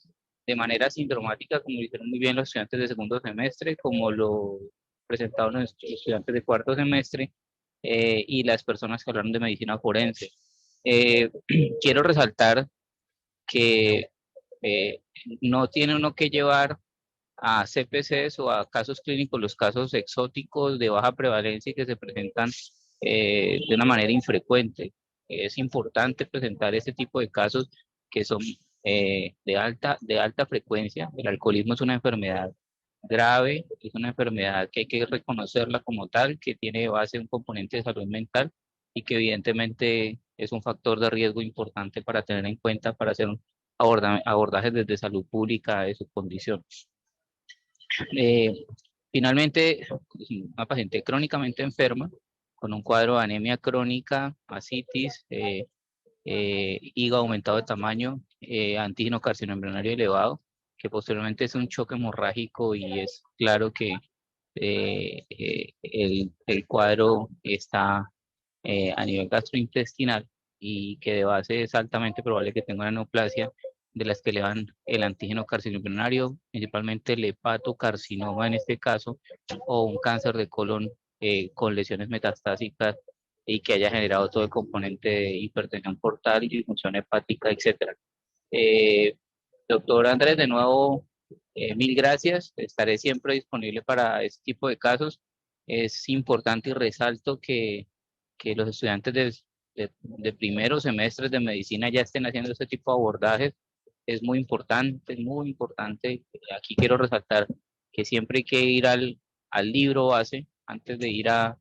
de manera sintomática, como lo hicieron muy bien los estudiantes de segundo semestre, como lo presentaron los estudiantes de cuarto semestre y las personas que hablaron de medicina forense. Quiero resaltar que no tiene uno que llevar a CPCs o a casos clínicos los casos exóticos de baja prevalencia y que se presentan de una manera infrecuente. Es importante presentar este tipo de casos que son de alta frecuencia. El alcoholismo es una enfermedad grave, es una enfermedad que hay que reconocerla como tal, que tiene de base un componente de salud mental y que evidentemente es un factor de riesgo importante para tener en cuenta para hacer un abordaje desde salud pública de su condición. Finalmente, una paciente crónicamente enferma con un cuadro de anemia crónica, ascitis, hígado aumentado de tamaño, antígeno carcinoembrionario elevado, que posteriormente es un choque hemorrágico y es claro que el cuadro está a nivel gastrointestinal y que de base es altamente probable que tenga una neoplasia de las que elevan el antígeno carcinoembrionario, principalmente el hepatocarcinoma en este caso, o un cáncer de colon con lesiones metastásicas y que haya generado todo el componente de hipertensión portal y disfunción hepática, etc. Doctor Andrés, de nuevo, mil gracias. Estaré siempre disponible para este tipo de casos. Es importante y resalto que los estudiantes de primeros semestres de medicina ya estén haciendo este tipo de abordajes. Es muy importante, es muy importante. Aquí quiero resaltar que siempre hay que ir al libro base antes de ir al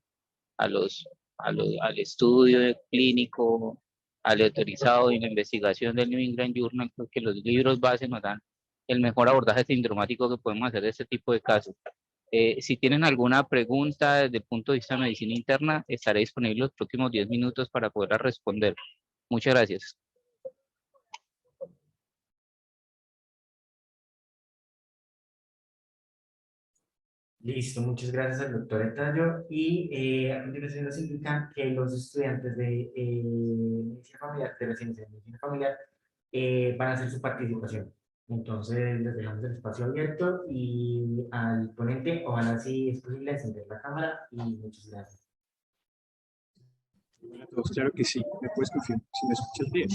estudio clínico, al autorizado y la investigación del New England Journal, porque los libros base nos dan el mejor abordaje sindromático que podemos hacer de este tipo de casos. Si tienen alguna pregunta desde el punto de vista de medicina interna, estaré disponible los próximos 10 minutos para poder responder. Muchas gracias. Listo, muchas gracias al doctor Etayo. Y a continuación nos indican que los estudiantes de medicina familiar, de residencia de medicina familiar, van a hacer su participación. Entonces, les dejamos el espacio abierto y al ponente, ojalá si es posible encender la cámara y muchas gracias. Hola a todos, claro que sí. ¿Me puedes confirmar si me escuchas bien?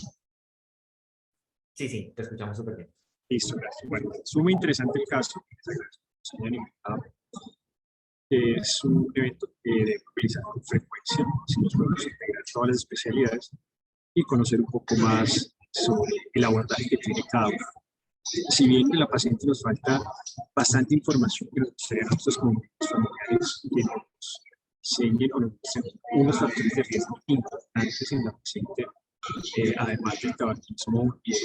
Sí, sí, te escuchamos súper bien. Listo, gracias. Bueno, es muy interesante el caso. Es un evento que debe realizar con frecuencia, si nos podemos integrar todas las especialidades y conocer un poco más sobre el abordaje que tiene cada uno. Si bien de la paciente nos falta bastante información que nos gustaría a nosotros como familiares que nos enseñen o nos muestren unos factores de riesgo importantes en la paciente, además del tabaquismo y el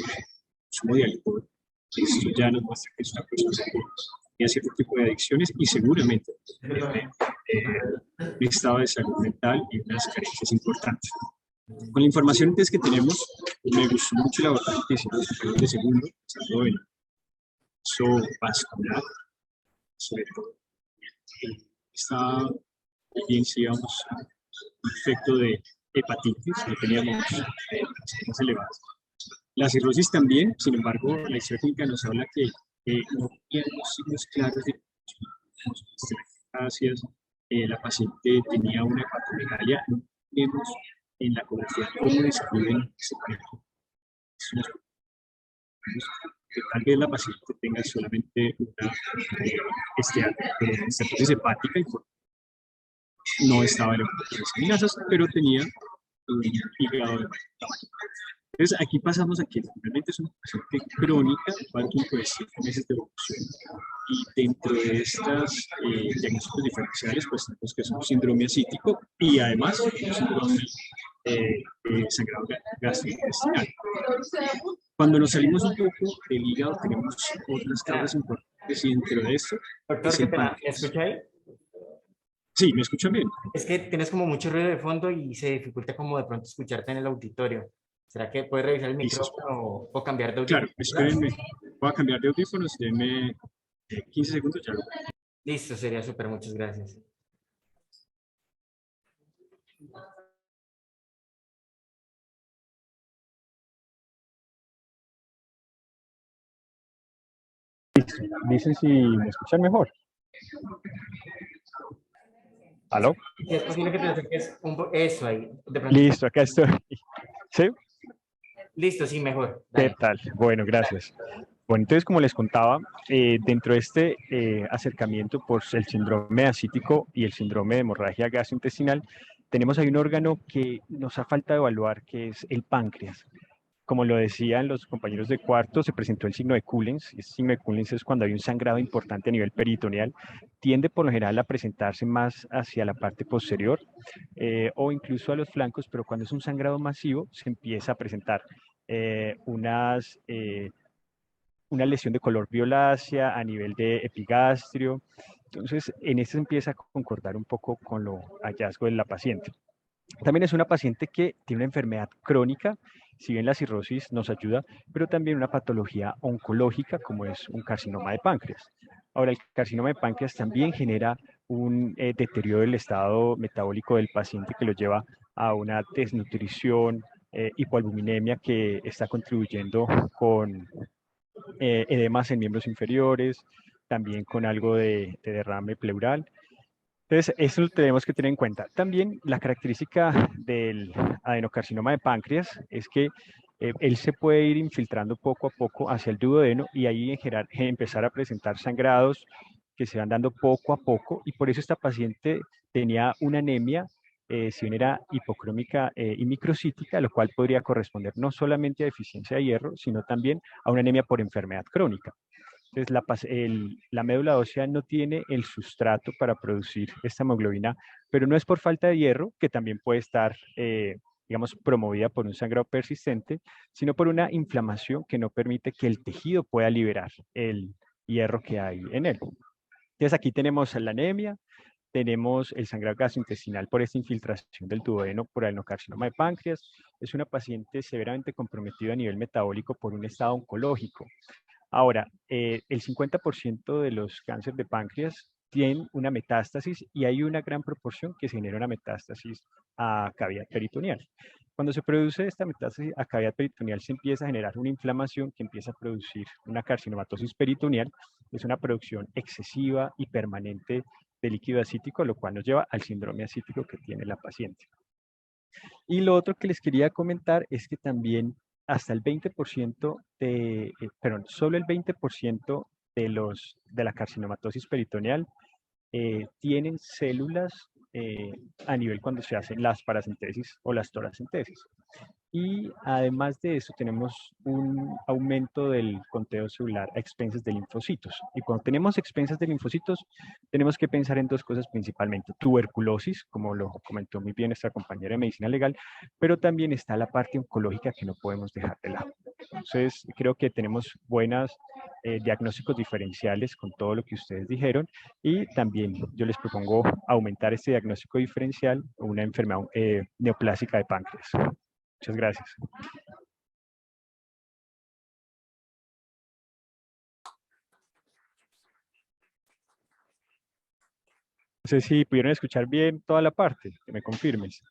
consumo de alcohol. Esto ya nos muestra que es una persona que tiene cierto tipo de adicciones y seguramente un estado de salud mental y unas carencias importantes. Con la información entonces que tenemos, me gustó mucho la abordaje que hicieron los compañeros de segundo, pasando en uso vascular, sobre todo. Está bien, digamos, un efecto de hepatitis, no teníamos más elevadas. La cirrosis también, sin embargo, la historia clínica nos habla que no teníamos signos claros de gracias. La paciente tenía una hepatomegalia, no tenemos en la ecografía cómo describen ese cuerpo. Que tal vez la paciente tenga solamente una esteatosis hepática y no estaba en las amenazas, pero tenía un hígado de mayor tamaño. Entonces, aquí pasamos a que realmente es una paciente crónica, falta de 7 meses de evolución. Y dentro de estas diagnósticos diferenciales, pues tenemos que es un síndrome ascítico y además un síndrome sangrado gastrointestinal. Cuando nos salimos un poco del hígado, tenemos otras causas importantes y dentro de esto. Doctor, ¿qué pena? ¿Me escucha ahí? Sí, ¿me escuchan bien? Es que tienes como mucho ruido de fondo y se dificulta como de pronto escucharte en el auditorio. ¿Será que puedes revisar el micrófono o cambiar de audífono? Claro, espérenme. Voy a cambiar de audífonos, denme 15 segundos ya. Listo, sería súper, muchas gracias. Listo. Dicen si me escuchan mejor. ¿Aló? Si es posible que te acerques eso ahí. De pronto. Listo, acá estoy. ¿Sí? Listo, sí, mejor. ¿Qué Dale. tal? Bueno, gracias. Bueno, entonces, como les contaba, dentro de este acercamiento por el síndrome ascítico y el síndrome de hemorragia gastrointestinal, tenemos ahí un órgano que nos ha falta evaluar, que es el páncreas. Como lo decían los compañeros de cuarto, se presentó el signo de Cullens. Este signo de Cullens es cuando hay un sangrado importante a nivel peritoneal. Tiende por lo general a presentarse más hacia la parte posterior o incluso a los flancos, pero cuando es un sangrado masivo se empieza a presentar una lesión de color violácea a nivel de epigastrio. Entonces, en este se empieza a concordar un poco con lo hallazgo de la paciente. También es una paciente que tiene una enfermedad crónica, si bien la cirrosis nos ayuda, pero también una patología oncológica como es un carcinoma de páncreas. Ahora, el carcinoma de páncreas también genera un deterioro del estado metabólico del paciente que lo lleva a una desnutrición, hipoalbuminemia que está contribuyendo con edemas en miembros inferiores, también con algo de derrame pleural. Entonces, eso lo tenemos que tener en cuenta. También la característica del adenocarcinoma de páncreas es que él se puede ir infiltrando poco a poco hacia el duodeno y ahí empezar a presentar sangrados que se van dando poco a poco, y por eso esta paciente tenía una anemia, si bien era hipocrómica y microcítica, lo cual podría corresponder no solamente a deficiencia de hierro, sino también a una anemia por enfermedad crónica. Entonces, la médula ósea no tiene el sustrato para producir esta hemoglobina, pero no es por falta de hierro, que también puede estar, digamos, promovida por un sangrado persistente, sino por una inflamación que no permite que el tejido pueda liberar el hierro que hay en él. Entonces, aquí tenemos la anemia, tenemos el sangrado gastrointestinal por esta infiltración del duodeno por adenocarcinoma de páncreas. Es una paciente severamente comprometida a nivel metabólico por un estado oncológico. Ahora, el 50% de los cánceres de páncreas tienen una metástasis y hay una gran proporción que se genera una metástasis a cavidad peritoneal. Cuando se produce esta metástasis a cavidad peritoneal se empieza a generar una inflamación que empieza a producir una carcinomatosis peritoneal. Es una producción excesiva y permanente de líquido ascítico, lo cual nos lleva al síndrome ascítico que tiene la paciente. Y lo otro que les quería comentar es que también hasta el 20% solo el 20% de la carcinomatosis peritoneal tienen células a nivel cuando se hacen las paracentesis o las toracentesis. Y además de eso tenemos un aumento del conteo celular a expensas de linfocitos. Y cuando tenemos expensas de linfocitos, tenemos que pensar en dos cosas principalmente. Tuberculosis, como lo comentó muy bien nuestra compañera de medicina legal, pero también está la parte oncológica que no podemos dejar de lado. Entonces, creo que tenemos buenos diagnósticos diferenciales con todo lo que ustedes dijeron, y también yo les propongo aumentar este diagnóstico diferencial a una enfermedad neoplásica de páncreas. Muchas gracias. No sé si pudieron escuchar bien toda la parte, que me confirmes.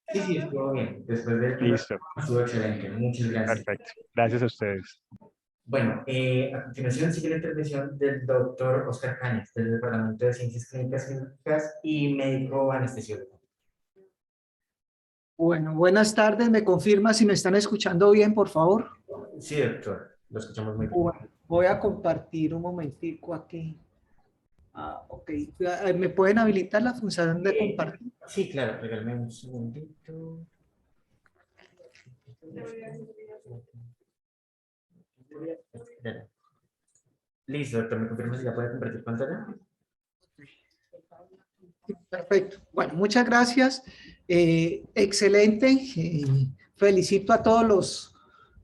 Sí, sí, estuvo bien. Después del Listo, estuvo excelente. Muchas gracias. perfecto. Gracias a ustedes. Bueno, a continuación sigue la intervención del doctor Oscar Cañas, del Departamento de Ciencias Clínicas Quirúrgicas y médico anestesiólogo. Bueno, buenas tardes. ¿Me confirma si me están escuchando bien, por favor? Sí, doctor, lo escuchamos muy bien. Bueno, voy a compartir un momentico aquí. Ok. ¿Me pueden habilitar la función de compartir? Sí, claro, regálame un segundito. Listo, doctor, ¿me confirma si ya puede compartir pantalla? Perfecto. Bueno, muchas gracias. Excelente. Felicito a todos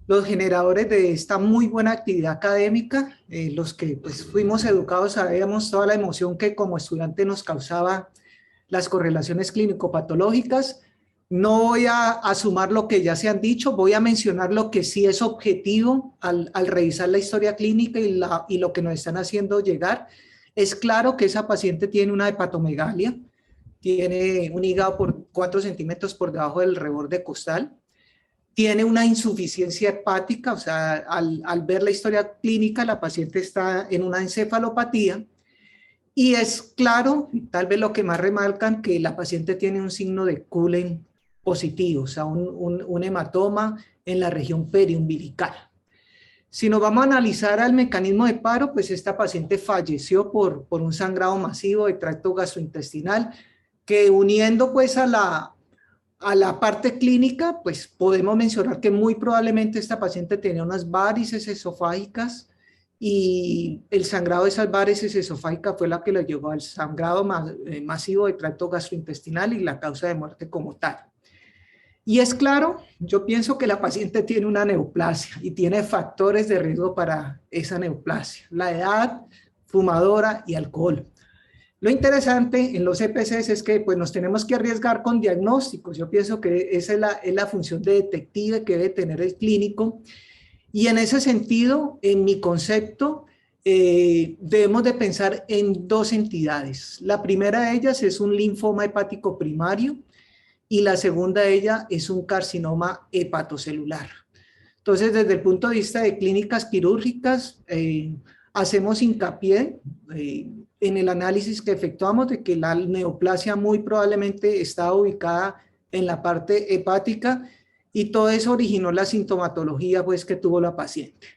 los generadores de esta muy buena actividad académica. Los que pues, fuimos educados sabíamos toda la emoción que como estudiante nos causaba las correlaciones clínico-patológicas. No voy a sumar lo que ya se han dicho, voy a mencionar lo que sí es objetivo al revisar la historia clínica y lo que nos están haciendo llegar. Es claro que esa paciente tiene una hepatomegalia, tiene un hígado por 4 centímetros por debajo del reborde costal, tiene una insuficiencia hepática, o sea, al ver la historia clínica, la paciente está en una encefalopatía, y es claro, tal vez lo que más remarcan, que la paciente tiene un signo de Cullen positivo, o sea, un hematoma en la región periumbilical. Si nos vamos a analizar al mecanismo de paro, pues esta paciente falleció por un sangrado masivo de tracto gastrointestinal, que uniendo pues a la parte clínica, pues podemos mencionar que muy probablemente esta paciente tenía unas varices esofágicas, y el sangrado de esas varices esofágicas fue la que le llevó al sangrado masivo de tracto gastrointestinal y la causa de muerte como tal. Y es claro, yo pienso que la paciente tiene una neoplasia y tiene factores de riesgo para esa neoplasia: la edad, fumadora y alcohol. Lo interesante en los EPCs es que pues, nos tenemos que arriesgar con diagnósticos. Yo pienso que esa es la función de detective que debe tener el clínico. Y en ese sentido, en mi concepto, debemos de pensar en dos entidades. La primera de ellas es un linfoma hepático primario y la segunda de ellas es un carcinoma hepatocelular. Entonces, desde el punto de vista de clínicas quirúrgicas, hacemos hincapié en el análisis que efectuamos de que la neoplasia muy probablemente está ubicada en la parte hepática, y todo eso originó la sintomatología pues, que tuvo la paciente.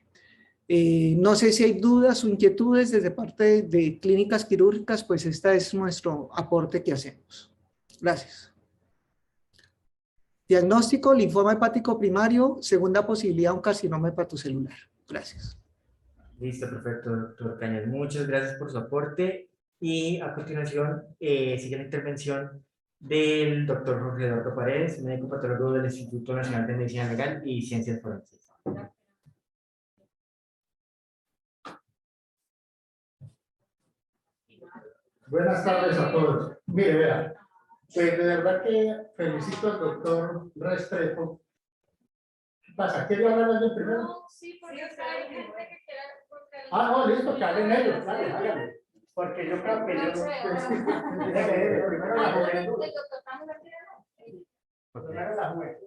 No sé si hay dudas o inquietudes desde parte de clínicas quirúrgicas, pues este es nuestro aporte que hacemos. Gracias. Diagnóstico: linfoma hepático primario, segunda posibilidad, un carcinoma hepatocelular. Gracias. Listo, perfecto, doctor Cañas. Muchas gracias por su aporte. Y a continuación sigue la intervención del doctor Jorge Eduardo Paredes, médico patólogo del Instituto Nacional de Medicina Legal y Ciencias Forenses. Buenas tardes a todos. Mire, vea, pues de verdad que felicito al doctor Restrepo. ¿Qué pasa? ¿Quiere hablar alguien primero? No, sí, porque hay gente que quiere. Ah, no, listo, que hablen ellos, claro, háganle. Porque yo creo que yo primero la juventud. Primero la juventud.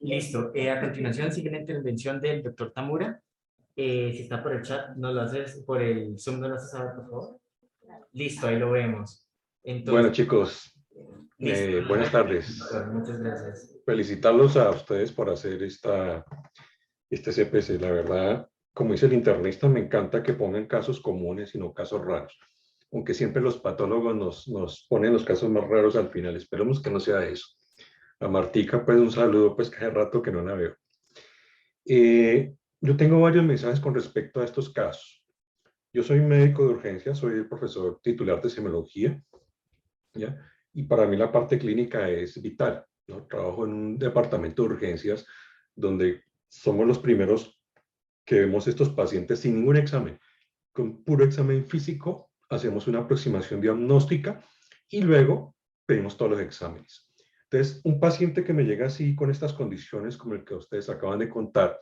Listo, a continuación sigue la intervención del doctor Tamura. Si está por el chat, nos lo haces por el Zoom, ¿no lo haces saber, por favor? Listo, ahí lo vemos. Entonces, bueno, chicos, listo. buenas tardes. Muchas gracias. Felicitarlos a ustedes por hacer este CPC. La verdad, como dice el internista, me encanta que pongan casos comunes y no casos raros. Aunque siempre los patólogos nos ponen los casos más raros al final. Esperemos que no sea eso. A Martica, pues un saludo, pues que hace rato que no la veo. Yo tengo varios mensajes con respecto a estos casos. Yo soy médico de urgencia, soy el profesor titular de semiología, ¿ya? Y para mí la parte clínica es vital, ¿no? Trabajo en un departamento de urgencias donde somos los primeros que vemos estos pacientes sin ningún examen. Con puro examen físico hacemos una aproximación diagnóstica y luego pedimos todos los exámenes. Entonces, un paciente que me llega así con estas condiciones como el que ustedes acaban de contar,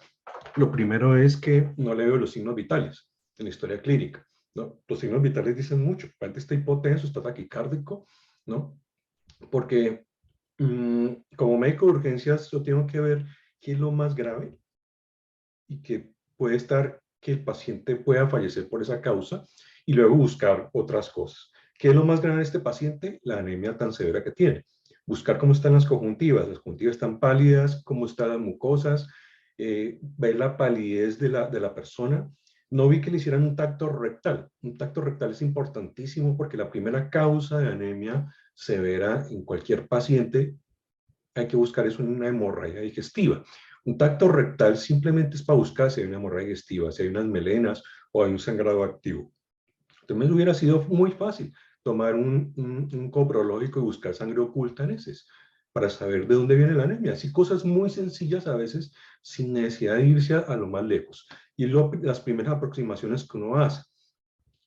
lo primero es que no le veo los signos vitales en la historia clínica, ¿no? Los signos vitales dicen mucho. El paciente está hipotenso, está taquicárdico, ¿no? Porque como médico de urgencias yo tengo que ver qué es lo más grave y que puede estar que el paciente pueda fallecer por esa causa y luego buscar otras cosas. ¿Qué es lo más grave de este paciente? La anemia tan severa que tiene. Buscar cómo están las conjuntivas están pálidas, cómo están las mucosas, ver la palidez de la persona. No vi que le hicieran un tacto rectal. Un tacto rectal es importantísimo porque la primera causa de anemia severa en cualquier paciente hay que buscar es una hemorragia digestiva. Un tacto rectal simplemente es para buscar si hay una hemorragia digestiva, si hay unas melenas o hay un sangrado activo. Entonces hubiera sido muy fácil tomar un coprológico y buscar sangre oculta en heces para saber de dónde viene la anemia. Así cosas muy sencillas a veces sin necesidad de irse a lo más lejos. Y las primeras aproximaciones que uno hace.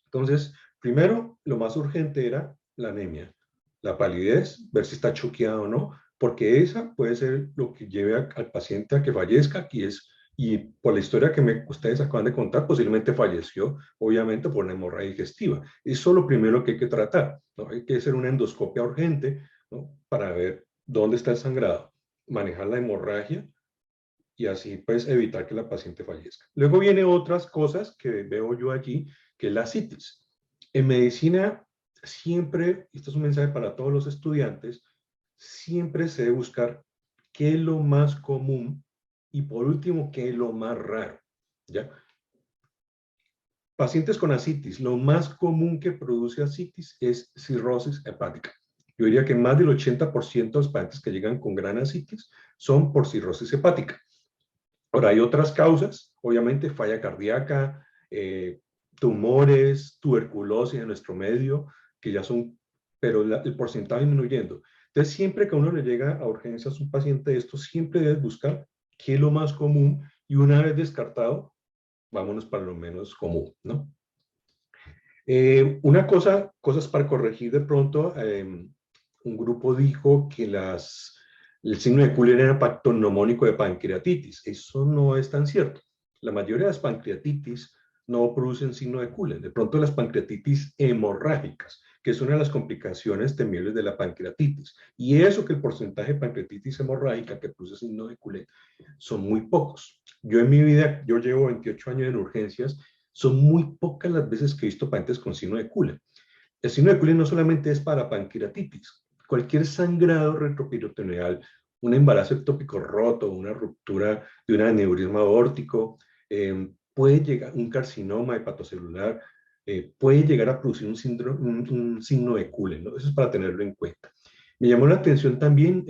Entonces, primero, lo más urgente era la anemia. La palidez, ver si está choqueado o no, porque esa puede ser lo que lleve al paciente a que fallezca y y por la historia que ustedes acaban de contar, posiblemente falleció, obviamente, por una hemorragia digestiva. Eso es lo primero que hay que tratar, ¿no? Hay que hacer una endoscopia urgente, ¿no? Para ver dónde está el sangrado, manejar la hemorragia y así pues evitar que la paciente fallezca. Luego vienen otras cosas que veo yo allí, que es la citis. En medicina siempre, esto es un mensaje para todos los estudiantes, siempre se debe buscar qué es lo más común y por último, qué es lo más raro, ¿ya? Pacientes con ascitis, lo más común que produce ascitis es cirrosis hepática. Yo diría que más del 80% de los pacientes que llegan con gran ascitis son por cirrosis hepática. Ahora, hay otras causas, obviamente falla cardíaca, tumores, tuberculosis en nuestro medio, que ya son, pero el porcentaje disminuyendo. Entonces, siempre que uno le llega a urgencias un paciente de esto, siempre debes buscar qué es lo más común y una vez descartado, vámonos para lo menos común, ¿no? Cosas para corregir de pronto, un grupo dijo que el signo de Kuhler era patognomónico de pancreatitis. Eso no es tan cierto. La mayoría de las pancreatitis no producen signo de Kuhler. De pronto las pancreatitis hemorrágicas, que es una de las complicaciones temibles de la pancreatitis. Y eso que el porcentaje de pancreatitis hemorrágica que produce signo de Kuhler son muy pocos. Yo en mi vida, yo llevo 28 años en urgencias, son muy pocas las veces que he visto pacientes con signo de Kuhler. El signo de Kuhler no solamente es para pancreatitis, cualquier sangrado retroperitoneal, un embarazo ectópico roto, una ruptura de un aneurisma aórtico, puede llegar, un carcinoma hepatocelular, puede llegar a producir un signo de Kuhler, ¿no? Eso es para tenerlo en cuenta. Me llamó la atención también,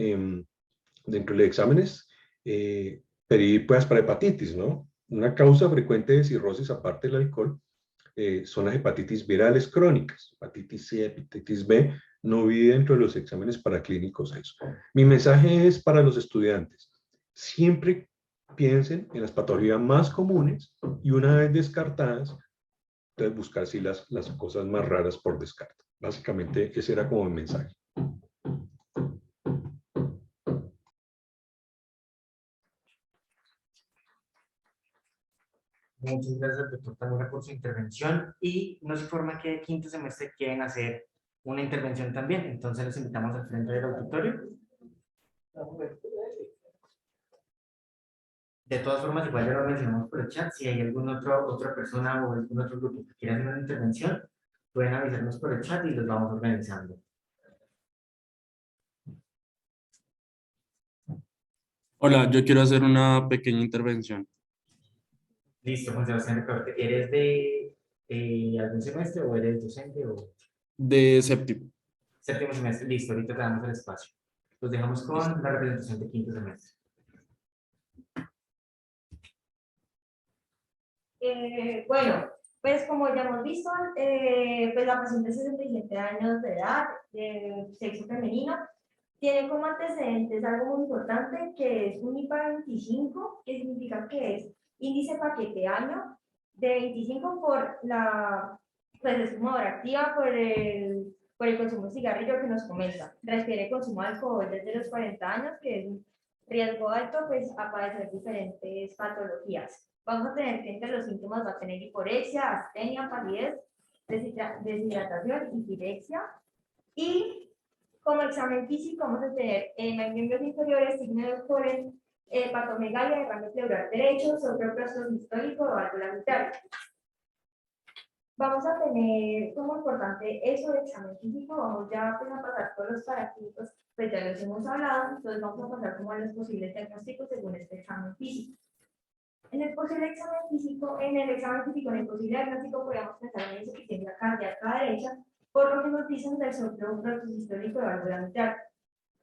dentro de los exámenes, pedir pruebas para hepatitis, ¿no? Una causa frecuente de cirrosis, aparte del alcohol, son las hepatitis virales crónicas, hepatitis C, hepatitis B, no vi dentro de los exámenes paraclínicos eso. Mi mensaje es para los estudiantes, siempre piensen en las patologías más comunes y una vez descartadas, entonces buscar si las cosas más raras por descarte. Básicamente ese era como mi mensaje. Muchas gracias, doctor Tamura, por su intervención y nos informa que de quinto semestre quieren hacer una intervención también. Entonces los invitamos al frente del auditorio. De todas formas, igual ya lo mencionamos por el chat. Si hay otra persona o algún otro grupo que quiera hacer una intervención, pueden avisarnos por el chat y los vamos organizando. Hola, yo quiero hacer una pequeña intervención. Listo, Juan Sebastián Ricaurte. ¿Eres de algún semestre o eres docente? De séptimo. Séptimo semestre, listo, ahorita te damos el espacio. Los dejamos con la representación de quinto semestre. Bueno, pues como ya hemos visto, pues la paciente de 67 años de edad, de sexo femenino, tiene como antecedentes algo muy importante que es un IPA 25, que significa que es índice paqueteaño de 25 por la pues, es fumadora activa, por el consumo de cigarrillo que nos comenta. Refiere consumo de alcohol desde los 40 años, que es un riesgo alto pues, a padecer diferentes patologías. Vamos a tener que entre los síntomas va a tener hiporexia, astenia, palidez, deshidratación y pirexia. Y como examen físico vamos a tener en los miembros inferiores signo de Koren, hepatomegalia, derrame pleural derecho, soploprostosis histórico de válvula mitral. Vamos a tener como importante eso de examen físico, vamos ya pues, a pasar por los paraclínicos, pues ya los hemos hablado, entonces vamos a pasar como a los posibles diagnósticos según este examen físico. En el posible examen físico, en el posible diagnóstico podríamos pensar en insuficiencia cardíaca derecha, por lo que nos dicen del soploprostosis histórico de válvula mitral.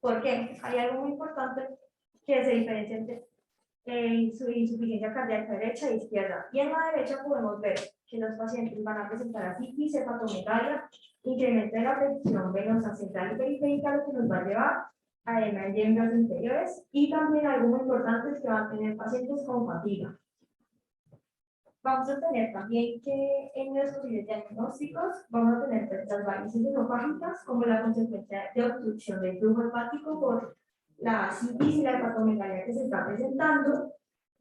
¿Por qué? Hay algo muy importante que se diferencia entre su insuficiencia cardíaca derecha e izquierda. Y en la derecha podemos ver que los pacientes van a presentar ascitis, hepatomegalia, incremento de la presión venosa central y periférica, lo que nos va a llevar a miembros inferiores, y también algo muy importante es que van a tener pacientes con fatiga. Vamos a tener también que en los posibles diagnósticos vamos a tener las varices esofágicas como la consecuencia de obstrucción del flujo hepático por la ascitis y la hepatomegalia que se está presentando,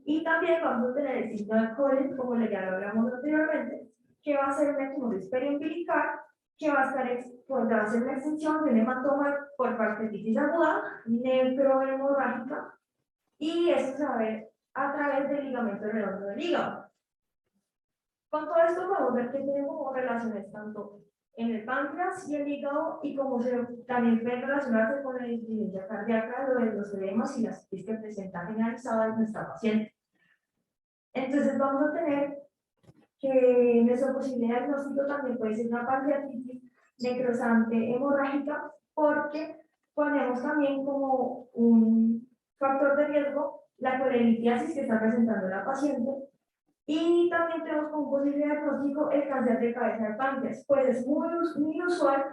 Y también vamos a tener el signo de Cohen, como ya lo hablamos anteriormente, que va a ser una equimosis periumbilical, que va a ser una extensión de un hematoma por pancreatitis aguda, necrohemorrágica, y eso se va a ver a través del ligamento redondo del hígado. Con todo esto podemos ver que tenemos relaciones tanto en el páncreas y el hígado, y como también puede relacionarse con la insuficiencia cardíaca, lo de los edemas y la citis que presenta generalizada en nuestra paciente. Entonces vamos a tener que nuestro posible diagnóstico también puede ser una pancreatitis necrosante hemorrágica, porque ponemos también como un factor de riesgo la colelitiasis que está presentando la paciente, y también tenemos como posible diagnóstico el cáncer de cabeza de páncreas, pues es muy usual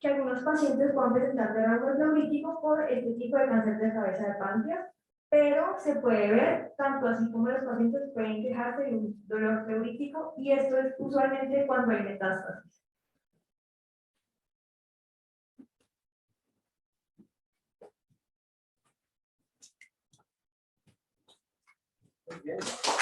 que algunos pacientes puedan presentar derrame pleurítico por este tipo de cáncer de cabeza de páncreas, pero se puede ver, tanto así como los pacientes pueden quejarse de un dolor pleurítico, y esto es usualmente cuando hay metástasis. Listo.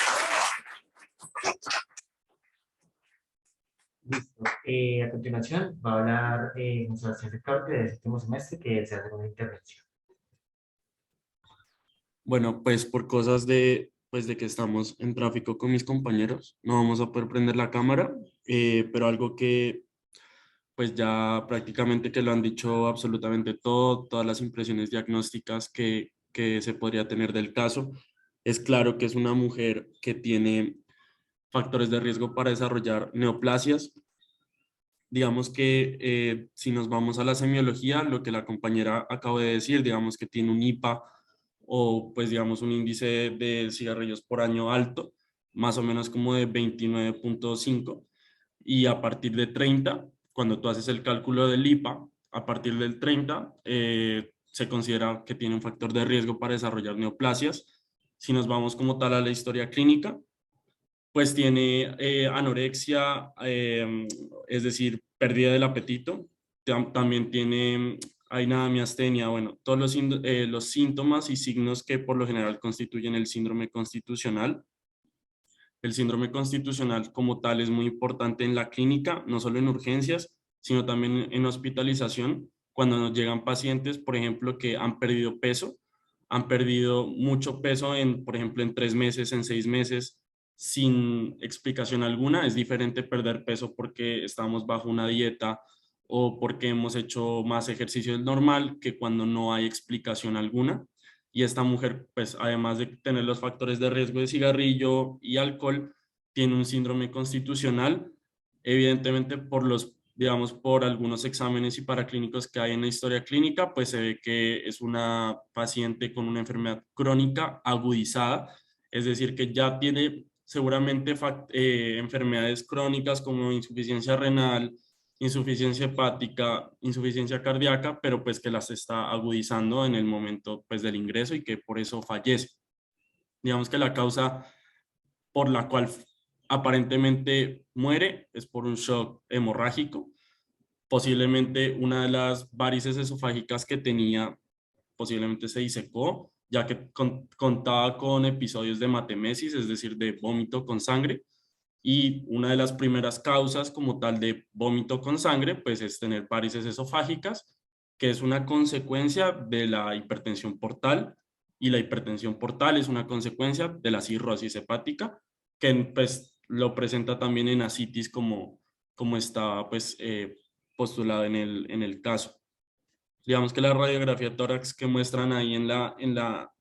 A continuación va a hablar nuestro asesor del séptimo semestre, que se hace una intervención. Bueno, pues por cosas de que estamos en tráfico con mis compañeros, no vamos a poder prender la cámara, pero algo que pues ya prácticamente que lo han dicho absolutamente todo, todas las impresiones diagnósticas que se podría tener del caso. Es claro que es una mujer que tiene factores de riesgo para desarrollar neoplasias. Digamos que si nos vamos a la semiología, lo que la compañera acaba de decir, digamos que tiene un IPA o pues digamos un índice de cigarrillos por año alto, más o menos como de 29.5, y a partir de 30, cuando tú haces el cálculo del IPA, a partir del 30 se considera que tiene un factor de riesgo para desarrollar neoplasias. Si nos vamos como tal a la historia clínica, pues tiene anorexia, es decir, pérdida del apetito. También tiene ainamiastenia, bueno, todos los síntomas y signos que por lo general constituyen el síndrome constitucional. El síndrome constitucional como tal es muy importante en la clínica, no solo en urgencias, sino también en hospitalización, cuando nos llegan pacientes, por ejemplo, que han perdido peso, han perdido mucho peso en, por ejemplo, en 3 meses, en 6 meses, sin explicación alguna. Es diferente perder peso porque estamos bajo una dieta o porque hemos hecho más ejercicio del normal que cuando no hay explicación alguna. Y esta mujer, pues además de tener los factores de riesgo de cigarrillo y alcohol, tiene un síndrome constitucional, evidentemente por los, digamos, por algunos exámenes y paraclínicos que hay en la historia clínica, pues se ve que es una paciente con una enfermedad crónica agudizada, es decir, que ya tiene seguramente enfermedades crónicas como insuficiencia renal, insuficiencia hepática, insuficiencia cardíaca, pero pues que las está agudizando en el momento pues del ingreso y que por eso fallece. Digamos que la causa por la cual aparentemente muere es por un shock hemorrágico. Posiblemente una de las varices esofágicas que tenía posiblemente se disecó, ya que contaba con episodios de hematemesis, es decir, de vómito con sangre. Y una de las primeras causas como tal de vómito con sangre, pues es tener varices esofágicas, que es una consecuencia de la hipertensión portal, y la hipertensión portal es una consecuencia de la cirrosis hepática, que pues lo presenta también en ascitis como está pues postulado en el caso. Digamos que la radiografía tórax que muestran ahí en la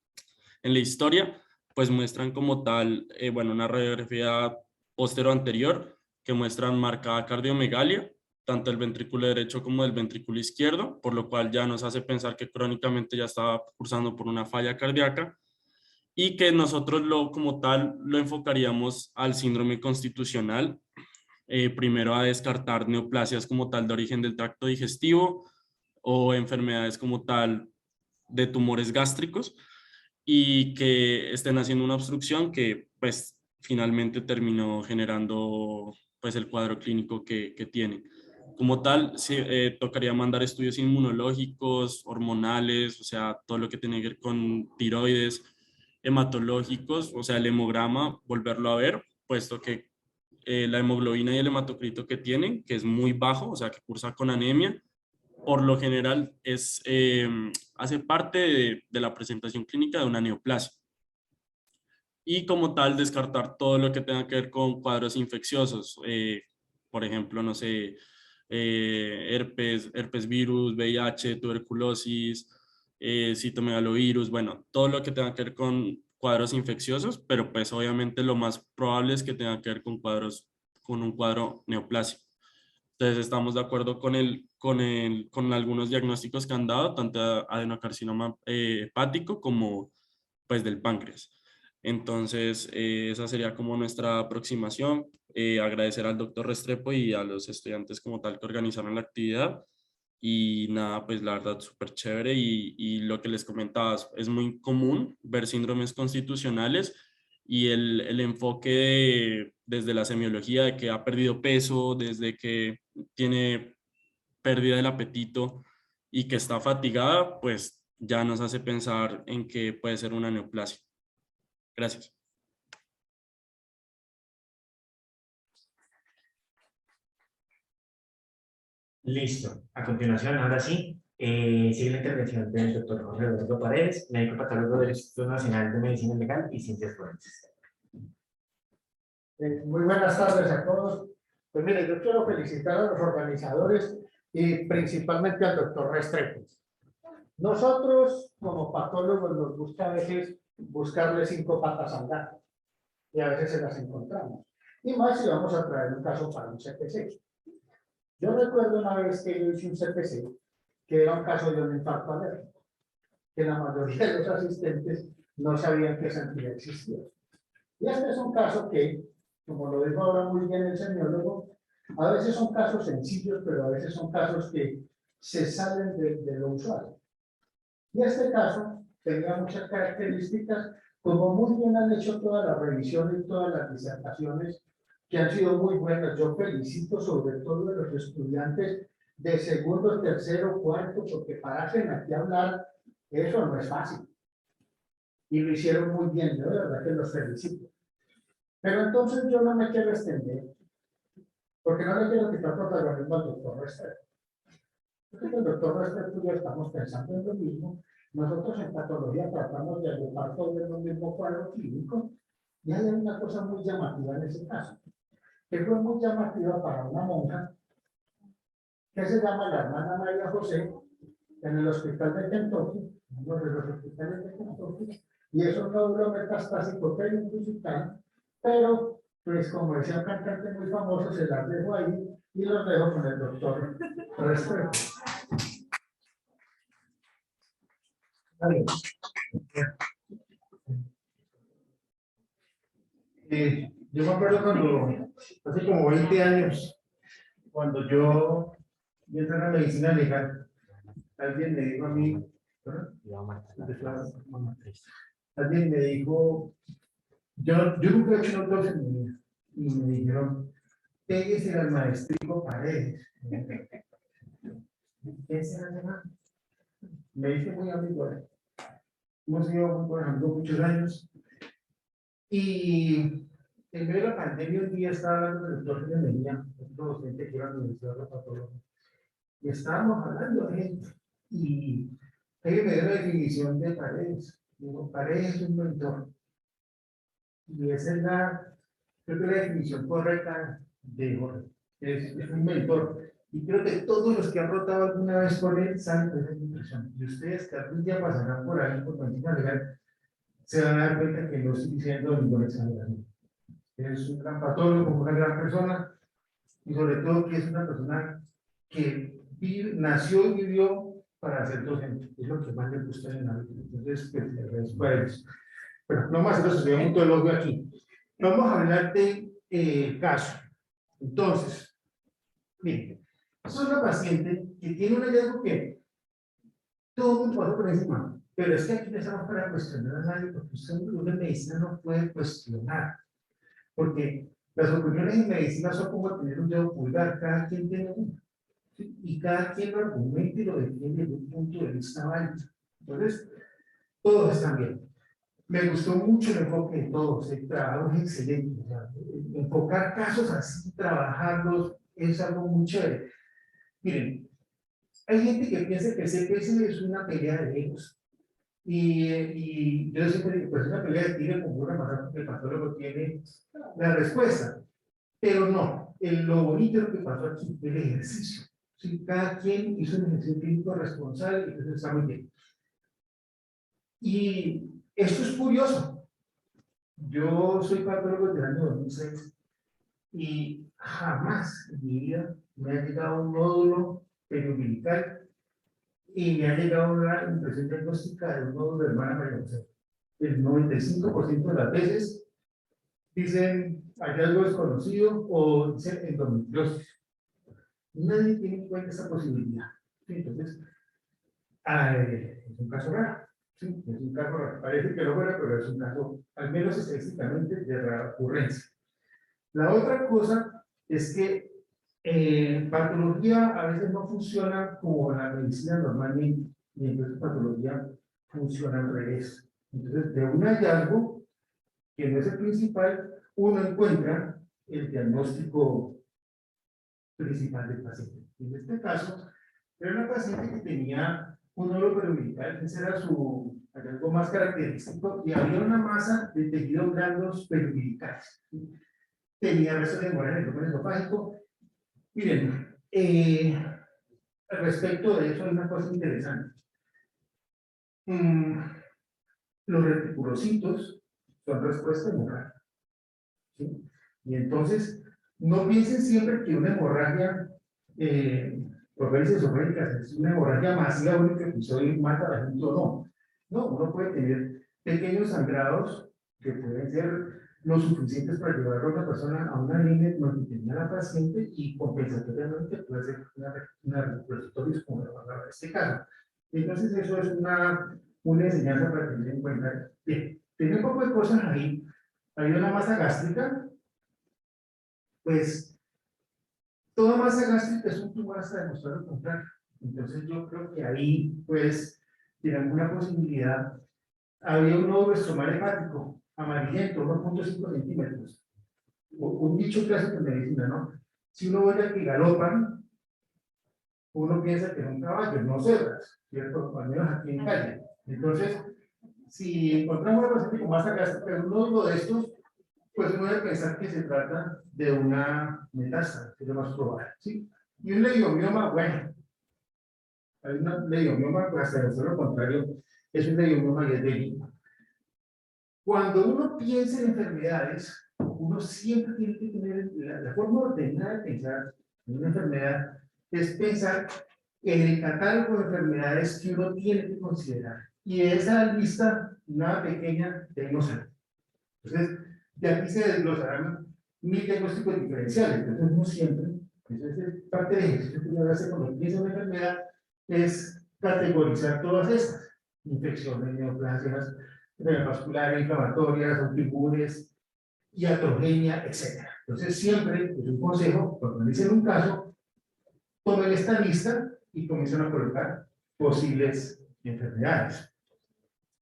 historia, pues muestran como tal, bueno, una radiografía póstero anterior que muestran marcada cardiomegalia, tanto el ventrículo derecho como el ventrículo izquierdo, por lo cual ya nos hace pensar que crónicamente ya estaba cursando por una falla cardíaca, y que nosotros como tal lo enfocaríamos al síndrome constitucional, primero a descartar neoplasias como tal de origen del tracto digestivo o enfermedades como tal de tumores gástricos, y que estén haciendo una obstrucción que pues finalmente terminó generando pues el cuadro clínico que tiene. Como tal, sí, tocaría mandar estudios inmunológicos, hormonales, o sea, todo lo que tiene que ver con tiroides, hematológicos, o sea, el hemograma, volverlo a ver, puesto que la hemoglobina y el hematocrito que tienen, que es muy bajo, o sea, que cursa con anemia, por lo general hace parte de la presentación clínica de una neoplasia. Y como tal, descartar todo lo que tenga que ver con cuadros infecciosos, por ejemplo, no sé, herpes virus, VIH, tuberculosis, citomegalovirus, bueno, todo lo que tenga que ver con cuadros infecciosos, pero pues obviamente lo más probable es que tenga que ver con con un cuadro neoplásico. Entonces estamos de acuerdo con algunos diagnósticos que han dado, tanto adenocarcinoma hepático como pues del páncreas. Entonces, esa sería como nuestra aproximación. Agradecer al doctor Restrepo y a los estudiantes como tal que organizaron la actividad. Y nada, pues la verdad súper chévere y lo que les comentaba, es muy común ver síndromes constitucionales y el enfoque desde la semiología de que ha perdido peso, desde que tiene pérdida del apetito y que está fatigada, pues ya nos hace pensar en que puede ser una neoplasia. Gracias. Listo. A continuación, ahora sí, sigue la intervención del doctor Jorge Eduardo Paredes, médico patólogo del Instituto Nacional de Medicina Legal y Ciencias Forenses. Muy buenas tardes a todos. Pues mire, yo quiero felicitar a los organizadores y principalmente al doctor Restrepo. Nosotros, como patólogos, nos gusta a veces buscarle 5 patas al gato y a veces se las encontramos. Y más si vamos a traer un caso para un CPC. Yo recuerdo una vez que yo hice un CPC, que era un caso de un infarto alérgico, que la mayoría de los asistentes no sabían que esa entidad existía. Y este es un caso que, como lo dijo ahora muy bien el semiólogo, a veces son casos sencillos, pero a veces son casos que se salen de lo usual. Y este caso tenía muchas características, como muy bien han hecho todas las revisiones y todas las disertaciones, que han sido muy buenas. Yo felicito sobre todo a los estudiantes de segundo, tercero, cuarto, porque pararse aquí a hablar, eso no es fácil. Y lo hicieron muy bien, yo de verdad que los felicito. Pero entonces yo no me quiero extender, porque no le quiero quitar protagonismo al doctor Restrepo. Porque el doctor Restrepo y yo estamos pensando en lo mismo. Nosotros en patología tratamos de agrupar todo en un mismo cuadro clínico, y hay una cosa muy llamativa en ese caso, que fue muy llamativa para una monja que se llama la hermana María José, en el hospital de Kentucky, uno de los hospitales de Kentucky, y es un nódulo metastásico perimucosal, pero, pues como decía un cantante muy famoso, se las dejo ahí y los dejo con el doctor Restrepo. Vale. Yo me acuerdo cuando, hace como 20 años, cuando yo entré en la medicina legal, alguien me dijo a mí, alguien me dijo, yo nunca he hecho notas en mi vida, y me dijeron, péguese al maestrico Paredes. ¿Qué será de más? Me hice muy amigo de él. Hemos sido muy buenos amigos muchos años. Y en medio de la pandemia, un día estaba hablando del doctor de Medina, otro docente que iba a la Universidad de Patología, y estábamos hablando de gente. Y él me dio la definición de Paredes. Digo, Paredes es un mentor. Y esa es creo que la definición correcta de Jorge. Es un mentor. Y creo que todos los que han rotado alguna vez con él saben que esa es mi impresión. Y ustedes que algún día pasarán por ahí por medicina legal, se van a dar cuenta que no estoy diciendo ninguna exageración. Es un gran patólogo, una gran persona, y sobre todo que es una persona que nació y vivió para ser docente. Es lo que más le gusta en la vida. Entonces, pues, le agradezco a ellos. Pero no más, entonces, veo un teólogo aquí. Vamos a hablar de caso. Entonces, miren, es una paciente que tiene un hallazgo que todo el mundo pasa por encima, pero es que aquí no estamos para cuestionar a nadie, porque usted en medicina no puede cuestionar, porque las opiniones en medicina son como tener un dedo pulgar, cada quien tiene uno, ¿sí? Y cada quien lo argumenta y lo defiende desde un punto de vista válido. Entonces, todos están bien. Me gustó mucho el enfoque de todos, el trabajo es excelente. O sea, enfocar casos así, trabajarlos, es algo muy chévere. Miren, hay gente que piensa que el CPS es una pelea de egos. Y yo siempre digo, pues una pelea de tigre con burra amarrada, porque el patólogo tiene la respuesta. Pero no, lo bonito de lo que pasó aquí fue el ejercicio. ¿Sí? Cada quien hizo un ejercicio clínico responsable y eso está muy bien. Y esto es curioso. Yo soy patólogo desde el año 2006 y jamás en mi vida me ha llegado un nódulo periumbilical y me ha llegado una impresión diagnóstica de un nódulo de hermana María José. El 95% de las veces dicen hallazgo desconocido o dicen endometriosis. Nadie tiene en cuenta esa posibilidad. ¿Sí? Entonces, es un caso raro. Sí, es un caso raro. Parece que no fuera, pero es un caso, al menos estadísticamente, de rara ocurrencia. La otra cosa es que patología a veces no funciona como la medicina normalmente, y entonces patología funciona al revés. Entonces, de un hallazgo, que no es el principal, uno encuentra el diagnóstico principal del paciente. En este caso, era una paciente que tenía un nódulo periumbilical, ese era su hallazgo más característico, y había una masa de tejidos blandos periumbilicales. Tenía restos de hemorragia en el lumen esofágico. Miren, respecto de eso hay una cosa interesante. Los reticulocitos son respuesta hemorrágica. ¿Sí? Y entonces, no piensen siempre que una hemorragia por varices esofágicas es una hemorragia masiva única que hoy mata a la gente o no. No, uno puede tener pequeños sangrados que pueden ser lo suficientes para llevar a otra persona a una línea donde tenía la paciente y compensatoriamente puede ser una recuperación como la palabra en este caso. Entonces eso es una enseñanza para tener en cuenta. Bien, tiene un poco de cosas ahí. Hay una masa gástrica, pues toda masa gástrica es un tumor hasta demostrar lo contrario. Entonces yo creo que ahí pues tiene alguna posibilidad. Había un nódulo estromal hepático amarillento, 1.5 centímetros. Un dicho clásico en medicina, ¿no? Si uno ve que galopan, uno piensa que es un caballo, no cebras, ¿cierto? Al menos aquí en Cali. Entonces, si encontramos una paciente con masa gástrica en un nódulo de estos, pues uno debe pensar que se trata de una metástase, que es lo más probable, ¿sí? Y un leiomioma, bueno, hay un leiomioma, pues hasta lo contrario, es un leiomioma y es benigno. Cuando uno piensa en enfermedades, uno siempre tiene que tener la forma ordenada de pensar en una enfermedad, es pensar en el catálogo de enfermedades que uno tiene que considerar. Y de esa lista, una pequeña, tenemos ahí. Entonces, de aquí se desglosarán 1000 diagnósticos diferenciales. Entonces, uno siempre, eso es parte del ejercicio que uno hace cuando piensa en una enfermedad, es categorizar todas estas: infecciones, neoplasias, vasculares, inflamatorias, autoinmunes, iatrogenia, etc. Entonces, siempre es un consejo, cuando analicen un caso, tomen esta lista y comiencen a colocar posibles enfermedades.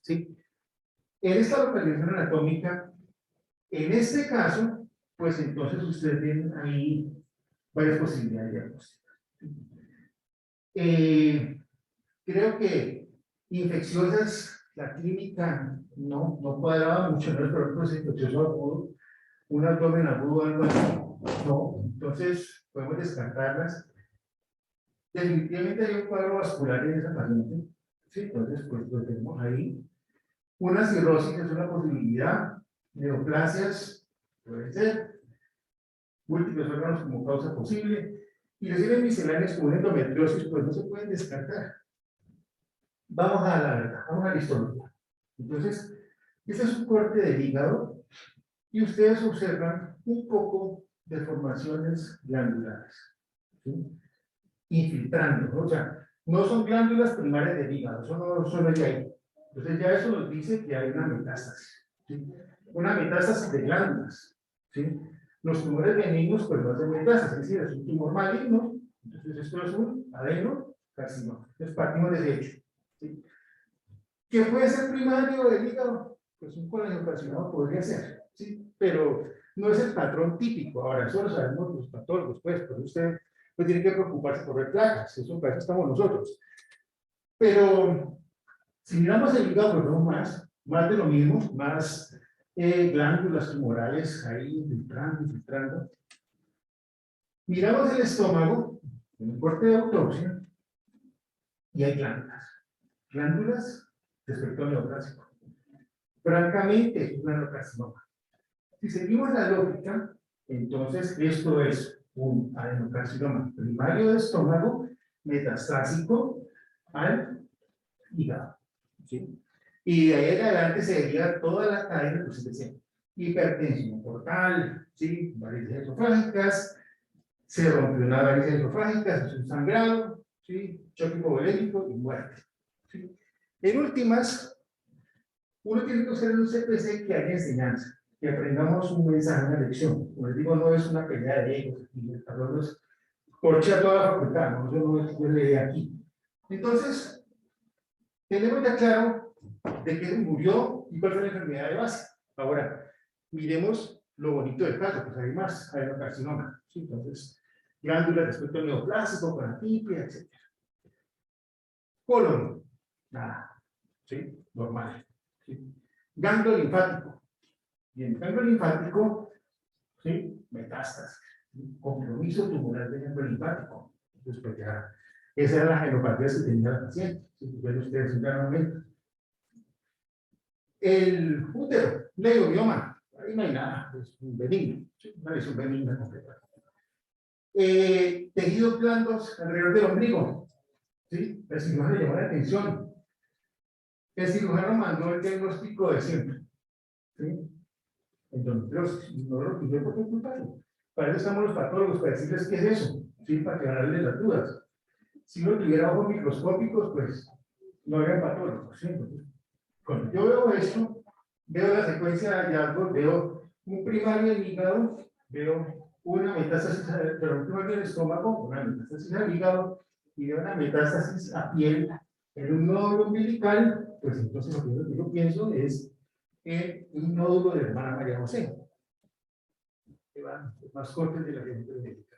¿Sí? En esta localización anatómica, en este caso, pues entonces ustedes tienen ahí varias posibilidades de diagnóstico. Creo que infecciosas, la clínica no cuadraba mucho, no es por ejemplo infeccioso agudo, un abdomen agudo, algo así, no, entonces podemos descartarlas. Definitivamente hay un cuadro vascular en esa paciente, ¿sí? Entonces pues lo tenemos ahí. Una cirrosis es una posibilidad, neoplasias puede ser, múltiples órganos como causa posible, y lesiones misceláneas como endometriosis pues no se pueden descartar. Vamos a la verdad, vamos a la histología. Entonces, este es un corte del hígado y ustedes observan un poco de formaciones glandulares, ¿sí? Infiltrando, ¿no? O sea, no son glándulas primarias del hígado, eso no solo hay ahí. Entonces ya eso nos dice que hay una metástasis, ¿sí? Una metástasis de glándulas, ¿sí? Los tumores benignos pues no hacen metástasis, es decir, es un tumor maligno, entonces esto es un adenocarcinoma. Entonces partimos de hecho, ¿sí? ¿Qué puede ser primario del hígado? pues un colangiocarcinoma podría ser, ¿sí? Pero no es el patrón típico. Ahora, eso lo sabemos los patólogos, pues, pero usted pues tiene que preocuparse por ver placas, eso para eso estamos nosotros. Pero si miramos el hígado, no más de lo mismo, más glándulas tumorales ahí infiltrando. Miramos el estómago, en un corte de autopsia, y hay glándulas de espectro neoplásico. Francamente, es un adenocarcinoma. Si seguimos la lógica, entonces esto es un adenocarcinoma primario de estómago metastásico al hígado, ¿sí? Y de ahí en adelante se deriva toda la cadena de hipertensión portal, ¿sí? Varices esofágicas, se rompe una varices esofágica, es un sangrado, ¿sí? Choque hipovolémico y muerte, ¿sí? En últimas, uno tiene que usar un CPC que haya enseñanza, que aprendamos un mensaje, una lección. Como les digo, no es una pelea de egos, y el calor es corchea toda la facultad, no, eso no es de aquí. Entonces, tenemos ya claro de qué murió y cuál fue la enfermedad de base. Ahora, miremos lo bonito del caso, pues hay más, hay un carcinoma, ¿sí? Entonces, glándulas de espectro neoplásico, con atipia, etc. Colon, nada, ¿sí? Normal. ¿Sí? Ganglio linfático. Bien, ganglio linfático, ¿sí? Metástasis. ¿Sí? Compromiso tumoral del ganglio linfático. Entonces, pues ya, esas eran las genopatías que tenía la paciente. Si ven ustedes en cada momento. El útero, neurobioma, ahí no hay nada, es un benigno, ¿sí? Una lesión benigna completa. Tejidos blandos alrededor del ombligo, ¿sí? El cirujano le llamó la atención. El cirujano mandó el diagnóstico de siempre, ¿sí? Entonces, no lo tuve por qué culparlo. Para eso estamos los patólogos, para decirles qué es eso, ¿sí? Para aclararles las dudas. Si uno tuviera ojos microscópicos, pues no habría patólogos, ¿sí? Entonces, cuando yo veo esto, veo la secuencia de hallazgos, veo un primario del hígado, veo una metástasis, pero un primario del estómago, una metástasis al hígado, y veo una metástasis a piel en un nódulo umbilical, pues entonces lo primero que yo pienso es en un nódulo de la hermana María José, que van los más cortos de la gente médica.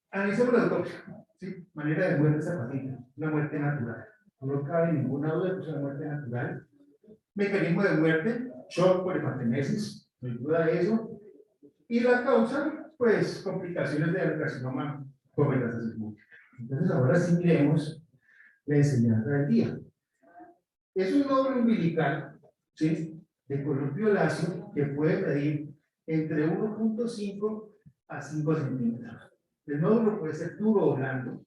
Analicemos la autopsia, ¿sí? Manera de muerte de esa paciente, una muerte natural. No cabe ninguna duda que es una muerte natural. Mecanismo de muerte, shock por hematemesis, no hay duda de eso. Y la causa, pues, complicaciones de adenocarcinoma por metástasis múltiple. Entonces, ahora sí miremos la enseñanza del día. Es un nódulo umbilical, ¿sí? De color violáceo que puede medir entre 1.5 a 5 centímetros. El nódulo puede ser duro o blando.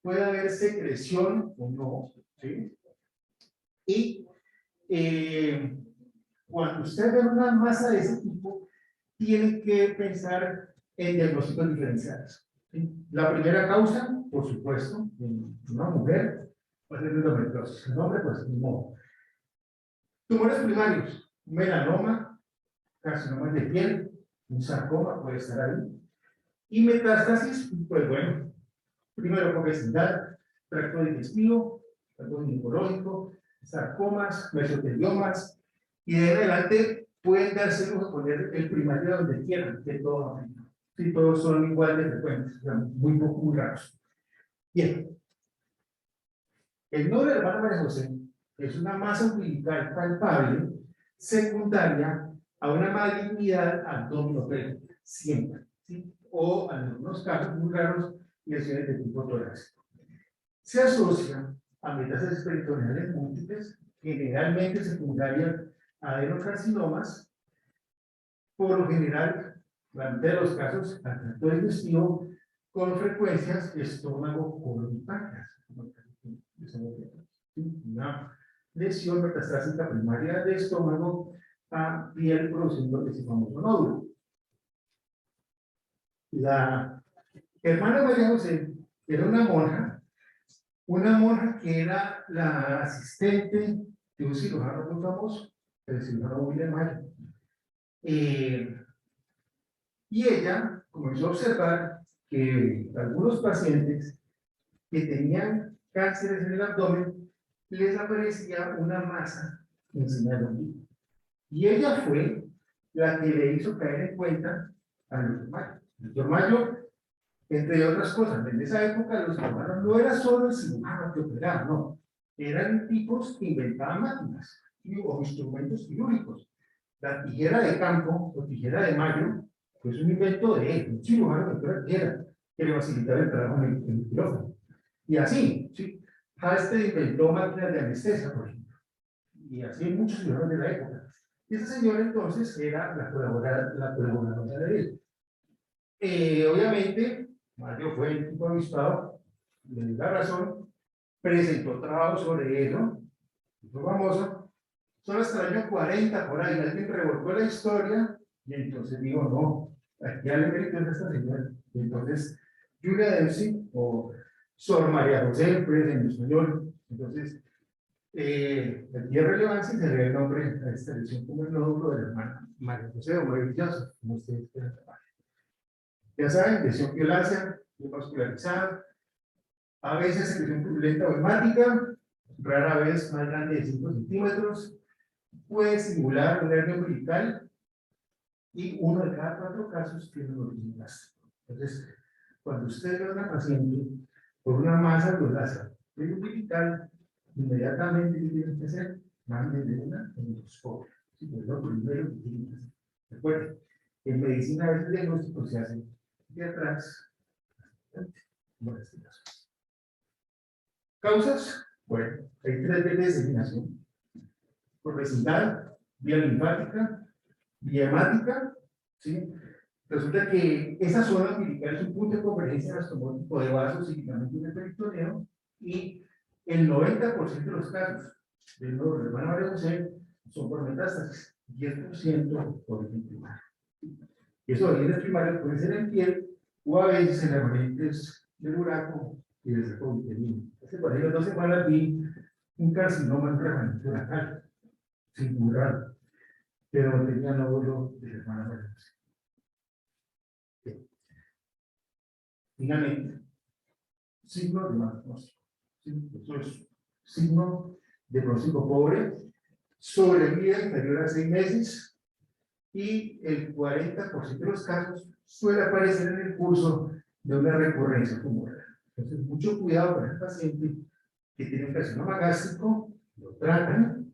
Puede haber secreción o no, ¿sí? Y cuando usted ve una masa de ese tipo, tiene que pensar en diagnósticos diferenciales, ¿sí? La primera causa, por supuesto, en una mujer, va a ser endometriosis. El nombre, pues, ni modo. Tumores primarios, melanoma, carcinomas de piel, un sarcoma puede estar ahí. Y metástasis, pues bueno, primero obesidad, tracto digestivo, tracto ginecológico, sarcomas, mesoteliomas, y de ahí en adelante pueden darse lujo de poner el primario donde quieran, que todo afecta. Sí, todos son igual de frecuentes, o sea, muy poco, muy raros. Bien. El nódulo de la hermana María José es una masa umbilical palpable secundaria a una malignidad abdominopélvica, siempre, ¿sí? O en algunos casos muy raros, lesiones de tipo torácico. Se asocia a metástasis peritoneales múltiples, generalmente secundarias a adenocarcinomas, por lo general, la mitad de los casos, al tracto digestivo, con frecuencias estómago, colon y páncreas. Una lesión metastásica primaria de estómago a piel produciendo ese famoso nódulo. La hermana María José era una monja que era la asistente de un cirujano muy famoso, el cirujano William Mayo. Y ella comenzó a observar que algunos pacientes que tenían cánceres en el abdomen les aparecía una masa enseñaron. Y ella fue la que le hizo caer en cuenta al doctor Mayo. El doctor Mayo, entre otras cosas, en esa época los cirujanos no era solo el cirujano que operaba, no. Eran tipos que inventaban máquinas o instrumentos quirúrgicos. La tijera de campo o tijera de Mayo fue un invento de él, un cirujano que era tijera, que le facilitaba el trabajo en el quirófano. Y así, ¿sí? Halsted inventó máquinas de anestesia, por ejemplo. Y así muchos cirujanos de la época. Y esa señora entonces era la colaboradora de él. Obviamente, Mayo fue el tipo avispado, le dio la razón, presentó trabajo sobre eso, fue famoso. Solo hasta el año 40, por ahí, alguien revolvió la historia y entonces dijo, no, aquí hay mérito de esta señora. Y entonces, Julia Dempsey, o Sor María José, en español, entonces, aquí es relevancia y se le da el nombre a esta elección como el nódulo de la hermana María José o María Villazo, como ustedes pueden llamar. Ya saben, lesión violácea, vascularizada, a veces secreción purulenta o hemática, rara vez más grande de 5 centímetros, puede simular un hernia umbilical y 1 de cada 4 casos tiene un origen gástrico. Entonces, cuando usted ve a una paciente por una masa violácea umbilical, inmediatamente ¿qué tienen que hacer? Mándenle una endoscopia. Sí, pues lo primero que tienen que hacer. Recuerden, en medicina a veces el diagnóstico se hace de atrás. Bueno, este caso. Causas, bueno, hay 3 vías de diseminación. Por vecindad, vía linfática, vía hemática, ¿sí? Resulta que esa zona umbilical es un punto de convergencia anastomótico de vasos y ligamentos del peritoneo y el 90% de los casos de nódulo de la hermana María José son por metástasis, 10% por origen primario. Y esos orígenes primarios pueden ser en piel o a veces en las variantes del uraco y del saco uterino. Hace por ahí 2 semanas vi un carcinoma en remanente oral, sin muy raro, pero no tenía nódulo de la hermana María José. Finalmente, signo de diagnóstico. ¿Sí? Eso es signo de pronóstico pobre, sobrevida inferior a 6 meses y el 40% de los casos suele aparecer en el curso de una recurrencia tumoral. Entonces, mucho cuidado con el paciente que tiene un carcinoma gástrico, lo tratan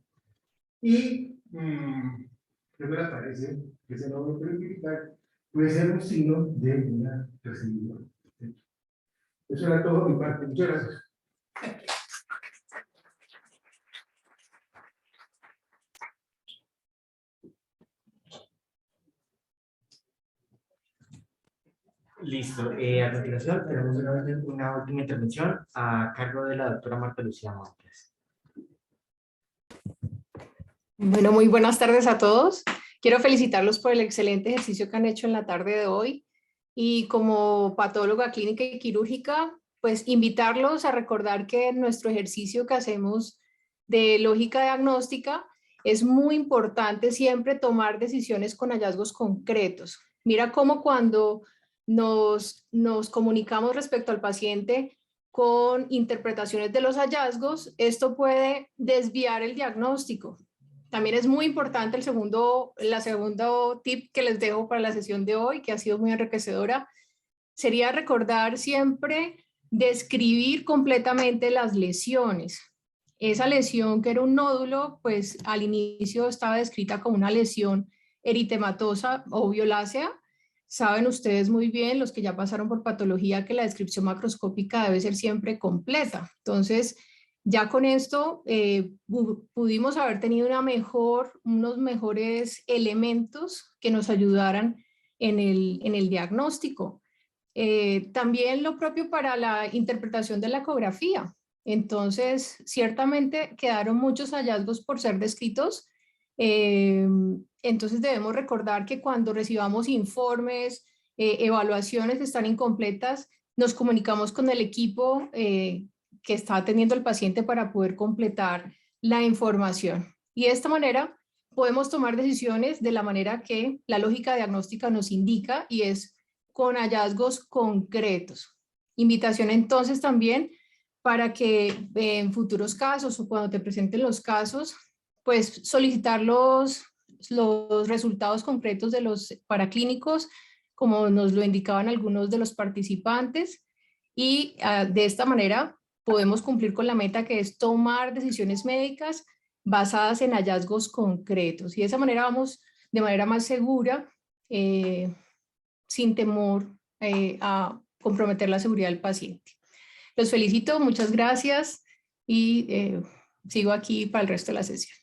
y luego aparece que ese nódulo periumbilical puede ser un signo de una recidiva. Eso era todo de mi parte. Muchas gracias. Listo. A continuación tenemos una última intervención a cargo de la doctora Marta Lucía Montes. Bueno, muy buenas tardes a todos. Quiero felicitarlos por el excelente ejercicio que han hecho en la tarde de hoy. Y como patóloga clínica y quirúrgica, pues invitarlos a recordar que nuestro ejercicio que hacemos de lógica diagnóstica es muy importante siempre tomar decisiones con hallazgos concretos. Mira cómo cuando nos comunicamos respecto al paciente con interpretaciones de los hallazgos, esto puede desviar el diagnóstico. También es muy importante la segundo tip que les dejo para la sesión de hoy, que ha sido muy enriquecedora, sería recordar siempre describir completamente las lesiones. Esa lesión que era un nódulo, pues al inicio estaba descrita como una lesión eritematosa o violácea. Saben ustedes muy bien, los que ya pasaron por patología, que la descripción macroscópica debe ser siempre completa. Entonces, ya con esto pudimos haber tenido unos mejores elementos que nos ayudaran en el diagnóstico. También lo propio para la interpretación de la ecografía. Entonces, ciertamente quedaron muchos hallazgos por ser descritos. Entonces debemos recordar que cuando recibamos informes, evaluaciones que están incompletas, nos comunicamos con el equipo que está atendiendo al paciente para poder completar la información. Y de esta manera podemos tomar decisiones de la manera que la lógica diagnóstica nos indica y es con hallazgos concretos. Invitación entonces también para que en futuros casos o cuando te presenten los casos pues solicitar los resultados concretos de los paraclínicos, como nos lo indicaban algunos de los participantes, y de esta manera podemos cumplir con la meta, que es tomar decisiones médicas basadas en hallazgos concretos, y de esa manera vamos de manera más segura, sin temor a comprometer la seguridad del paciente. Los felicito, muchas gracias, y sigo aquí para el resto de la sesión.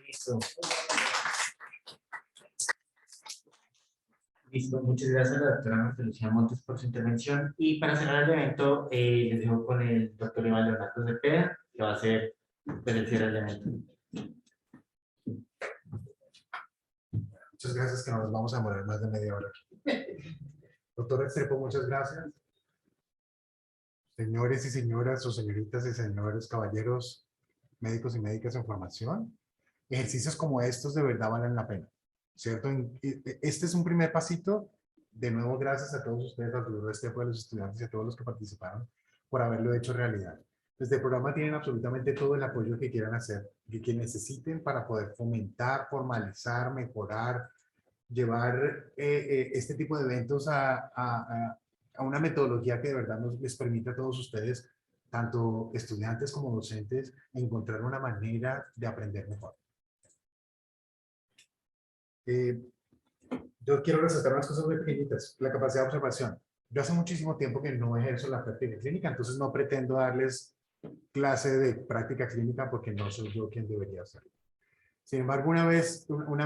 Listo. Listo, muchas gracias a la doctora Marta Lucía Montes por su intervención. Y para cerrar el evento, les dejo con el doctor Iván Leonardo Cepeda, que va a hacer el cierre del evento. Muchas gracias, que no nos vamos a demorar más de media hora. Doctor Restrepo, muchas gracias. Señores y señoras, o señoritas y señores, caballeros, médicos y médicas en formación, ejercicios como estos de verdad valen la pena, ¿cierto? Este es un primer pasito. De nuevo, gracias a todos ustedes, al doctor Restrepo, a los estudiantes y a todos los que participaron por haberlo hecho realidad. Desde el programa tienen absolutamente todo el apoyo que quieran hacer, que necesiten para poder fomentar, formalizar, mejorar, llevar este tipo de eventos a una metodología que de verdad les permita a todos ustedes, tanto estudiantes como docentes, encontrar una manera de aprender mejor. Yo quiero resaltar unas cosas muy pequeñitas. La capacidad de observación. Yo hace muchísimo tiempo que no ejerzo la práctica clínica, entonces no pretendo darles clase de práctica clínica porque no soy yo quien debería hacerlo. Sin embargo, una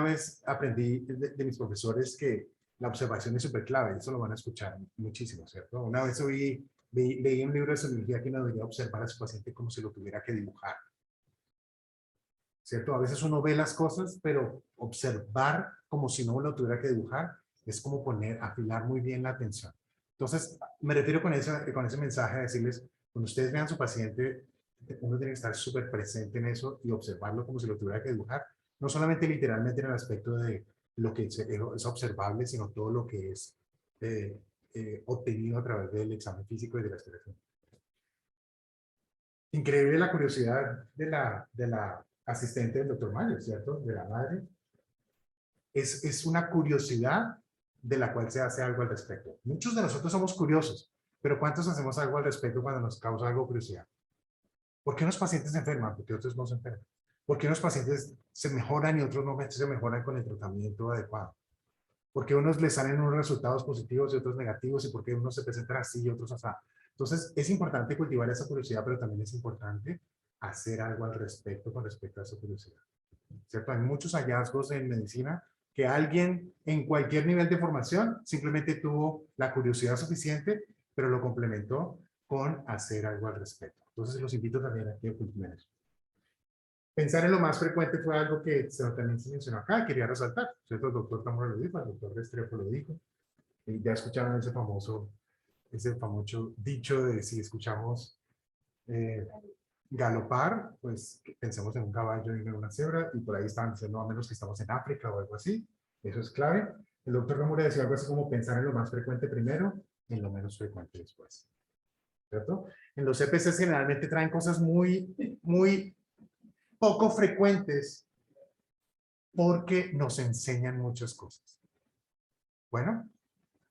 vez aprendí de mis profesores que la observación es súper clave, eso lo van a escuchar muchísimo, ¿cierto? Una vez leí un libro de sociología que uno debería observar a su paciente como si lo tuviera que dibujar, ¿cierto? A veces uno ve las cosas, pero observar como si no lo tuviera que dibujar es como afilar muy bien la atención. Entonces, me refiero con ese mensaje a decirles, cuando ustedes vean a su paciente, uno tiene que estar súper presente en eso y observarlo como si lo tuviera que dibujar, no solamente literalmente en el aspecto de lo que es observable, sino todo lo que es obtenido a través del examen físico y de la historia clínica. Increíble la curiosidad de la asistente del doctor Mayo, ¿cierto? De la madre. Es una curiosidad de la cual se hace algo al respecto. Muchos de nosotros somos curiosos, pero ¿cuántos hacemos algo al respecto cuando nos causa algo curiosidad? ¿Por qué unos pacientes se enferman? ¿Por qué otros no se enferman? ¿Por qué unos pacientes se mejoran y otros no se mejoran con el tratamiento adecuado? ¿Por qué unos les salen unos resultados positivos y otros negativos? ¿Y por qué unos se presentan así y otros así? Entonces, es importante cultivar esa curiosidad, pero también es importante hacer algo al respecto con respecto a esa curiosidad, ¿cierto? Hay muchos hallazgos en medicina que alguien en cualquier nivel de formación simplemente tuvo la curiosidad suficiente, pero lo complementó con hacer algo al respecto. Entonces, los invito también a que cultiven eso. Pensar en lo más frecuente fue algo que también se mencionó acá, quería resaltar, ¿cierto? El doctor Tamura lo dijo, el doctor Restrepo lo dijo, y ya escucharon ese famoso dicho de si escuchamos galopar, pues pensemos en un caballo y en una cebra, y por ahí están diciendo a menos que estamos en África o algo así, eso es clave. El doctor Tamura decía algo así como pensar en lo más frecuente primero, en lo menos frecuente después, ¿cierto? En los EPCs generalmente traen cosas muy poco frecuentes porque nos enseñan muchas cosas. Bueno,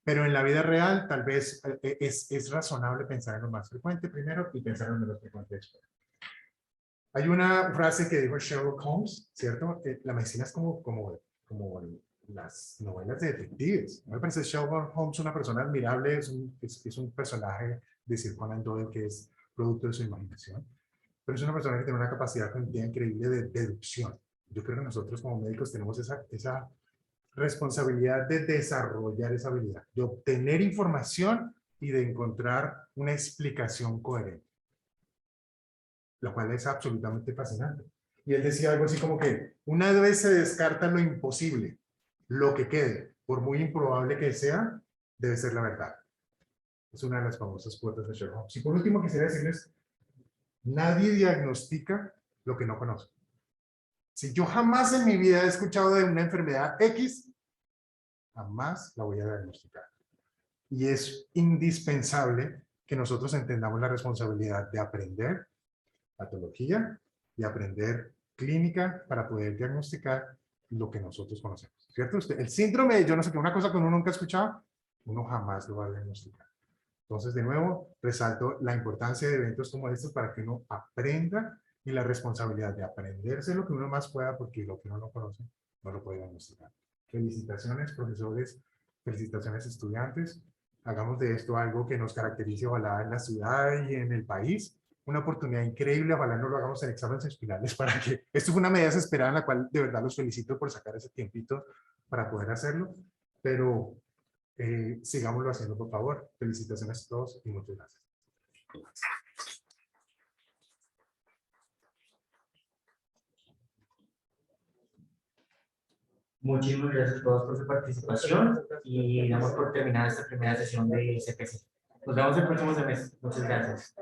pero en la vida real tal vez es razonable pensar en lo más frecuente primero y pensar en lo menos frecuente después. Hay una frase que dijo Sherlock Holmes, ¿cierto? La medicina es como las novelas de detectives. Me parece Sherlock Holmes una persona admirable, es un personaje de Sir Conan Doyle que es producto de su imaginación. Pero es una persona que tiene una capacidad cognitiva increíble de deducción. Yo creo que nosotros como médicos tenemos esa responsabilidad de desarrollar esa habilidad, de obtener información y de encontrar una explicación coherente, lo cual es absolutamente fascinante. Y él decía algo así como que una vez se descarta lo imposible, lo que quede, por muy improbable que sea, debe ser la verdad. Es una de las famosas cuotas de Sherlock Holmes. Y por último quisiera decirles, nadie diagnostica lo que no conoce. Si yo jamás en mi vida he escuchado de una enfermedad X, jamás la voy a diagnosticar. Y es indispensable que nosotros entendamos la responsabilidad de aprender patología y aprender clínica para poder diagnosticar lo que nosotros conocemos, ¿cierto? El síndrome de yo no sé qué, una cosa que uno nunca ha escuchado, uno jamás lo va a diagnosticar. Entonces, de nuevo, resalto la importancia de eventos como estos para que uno aprenda y la responsabilidad de aprenderse lo que uno más pueda, porque lo que uno no conoce no lo puede diagnosticar. Felicitaciones, profesores, felicitaciones, estudiantes. Hagamos de esto algo que nos caracterice, ojalá en la ciudad y en el país. Una oportunidad increíble, ojalá no lo hagamos en exámenes espirales para que, esto fue una medida desesperada en la cual de verdad los felicito por sacar ese tiempito para poder hacerlo, pero sigámoslo haciendo, por favor. Felicitaciones a todos y muchas gracias. Muchísimas gracias a todos por su participación y damos por terminada esta primera sesión de CPC. Nos vemos el próximo semestre. Muchas gracias.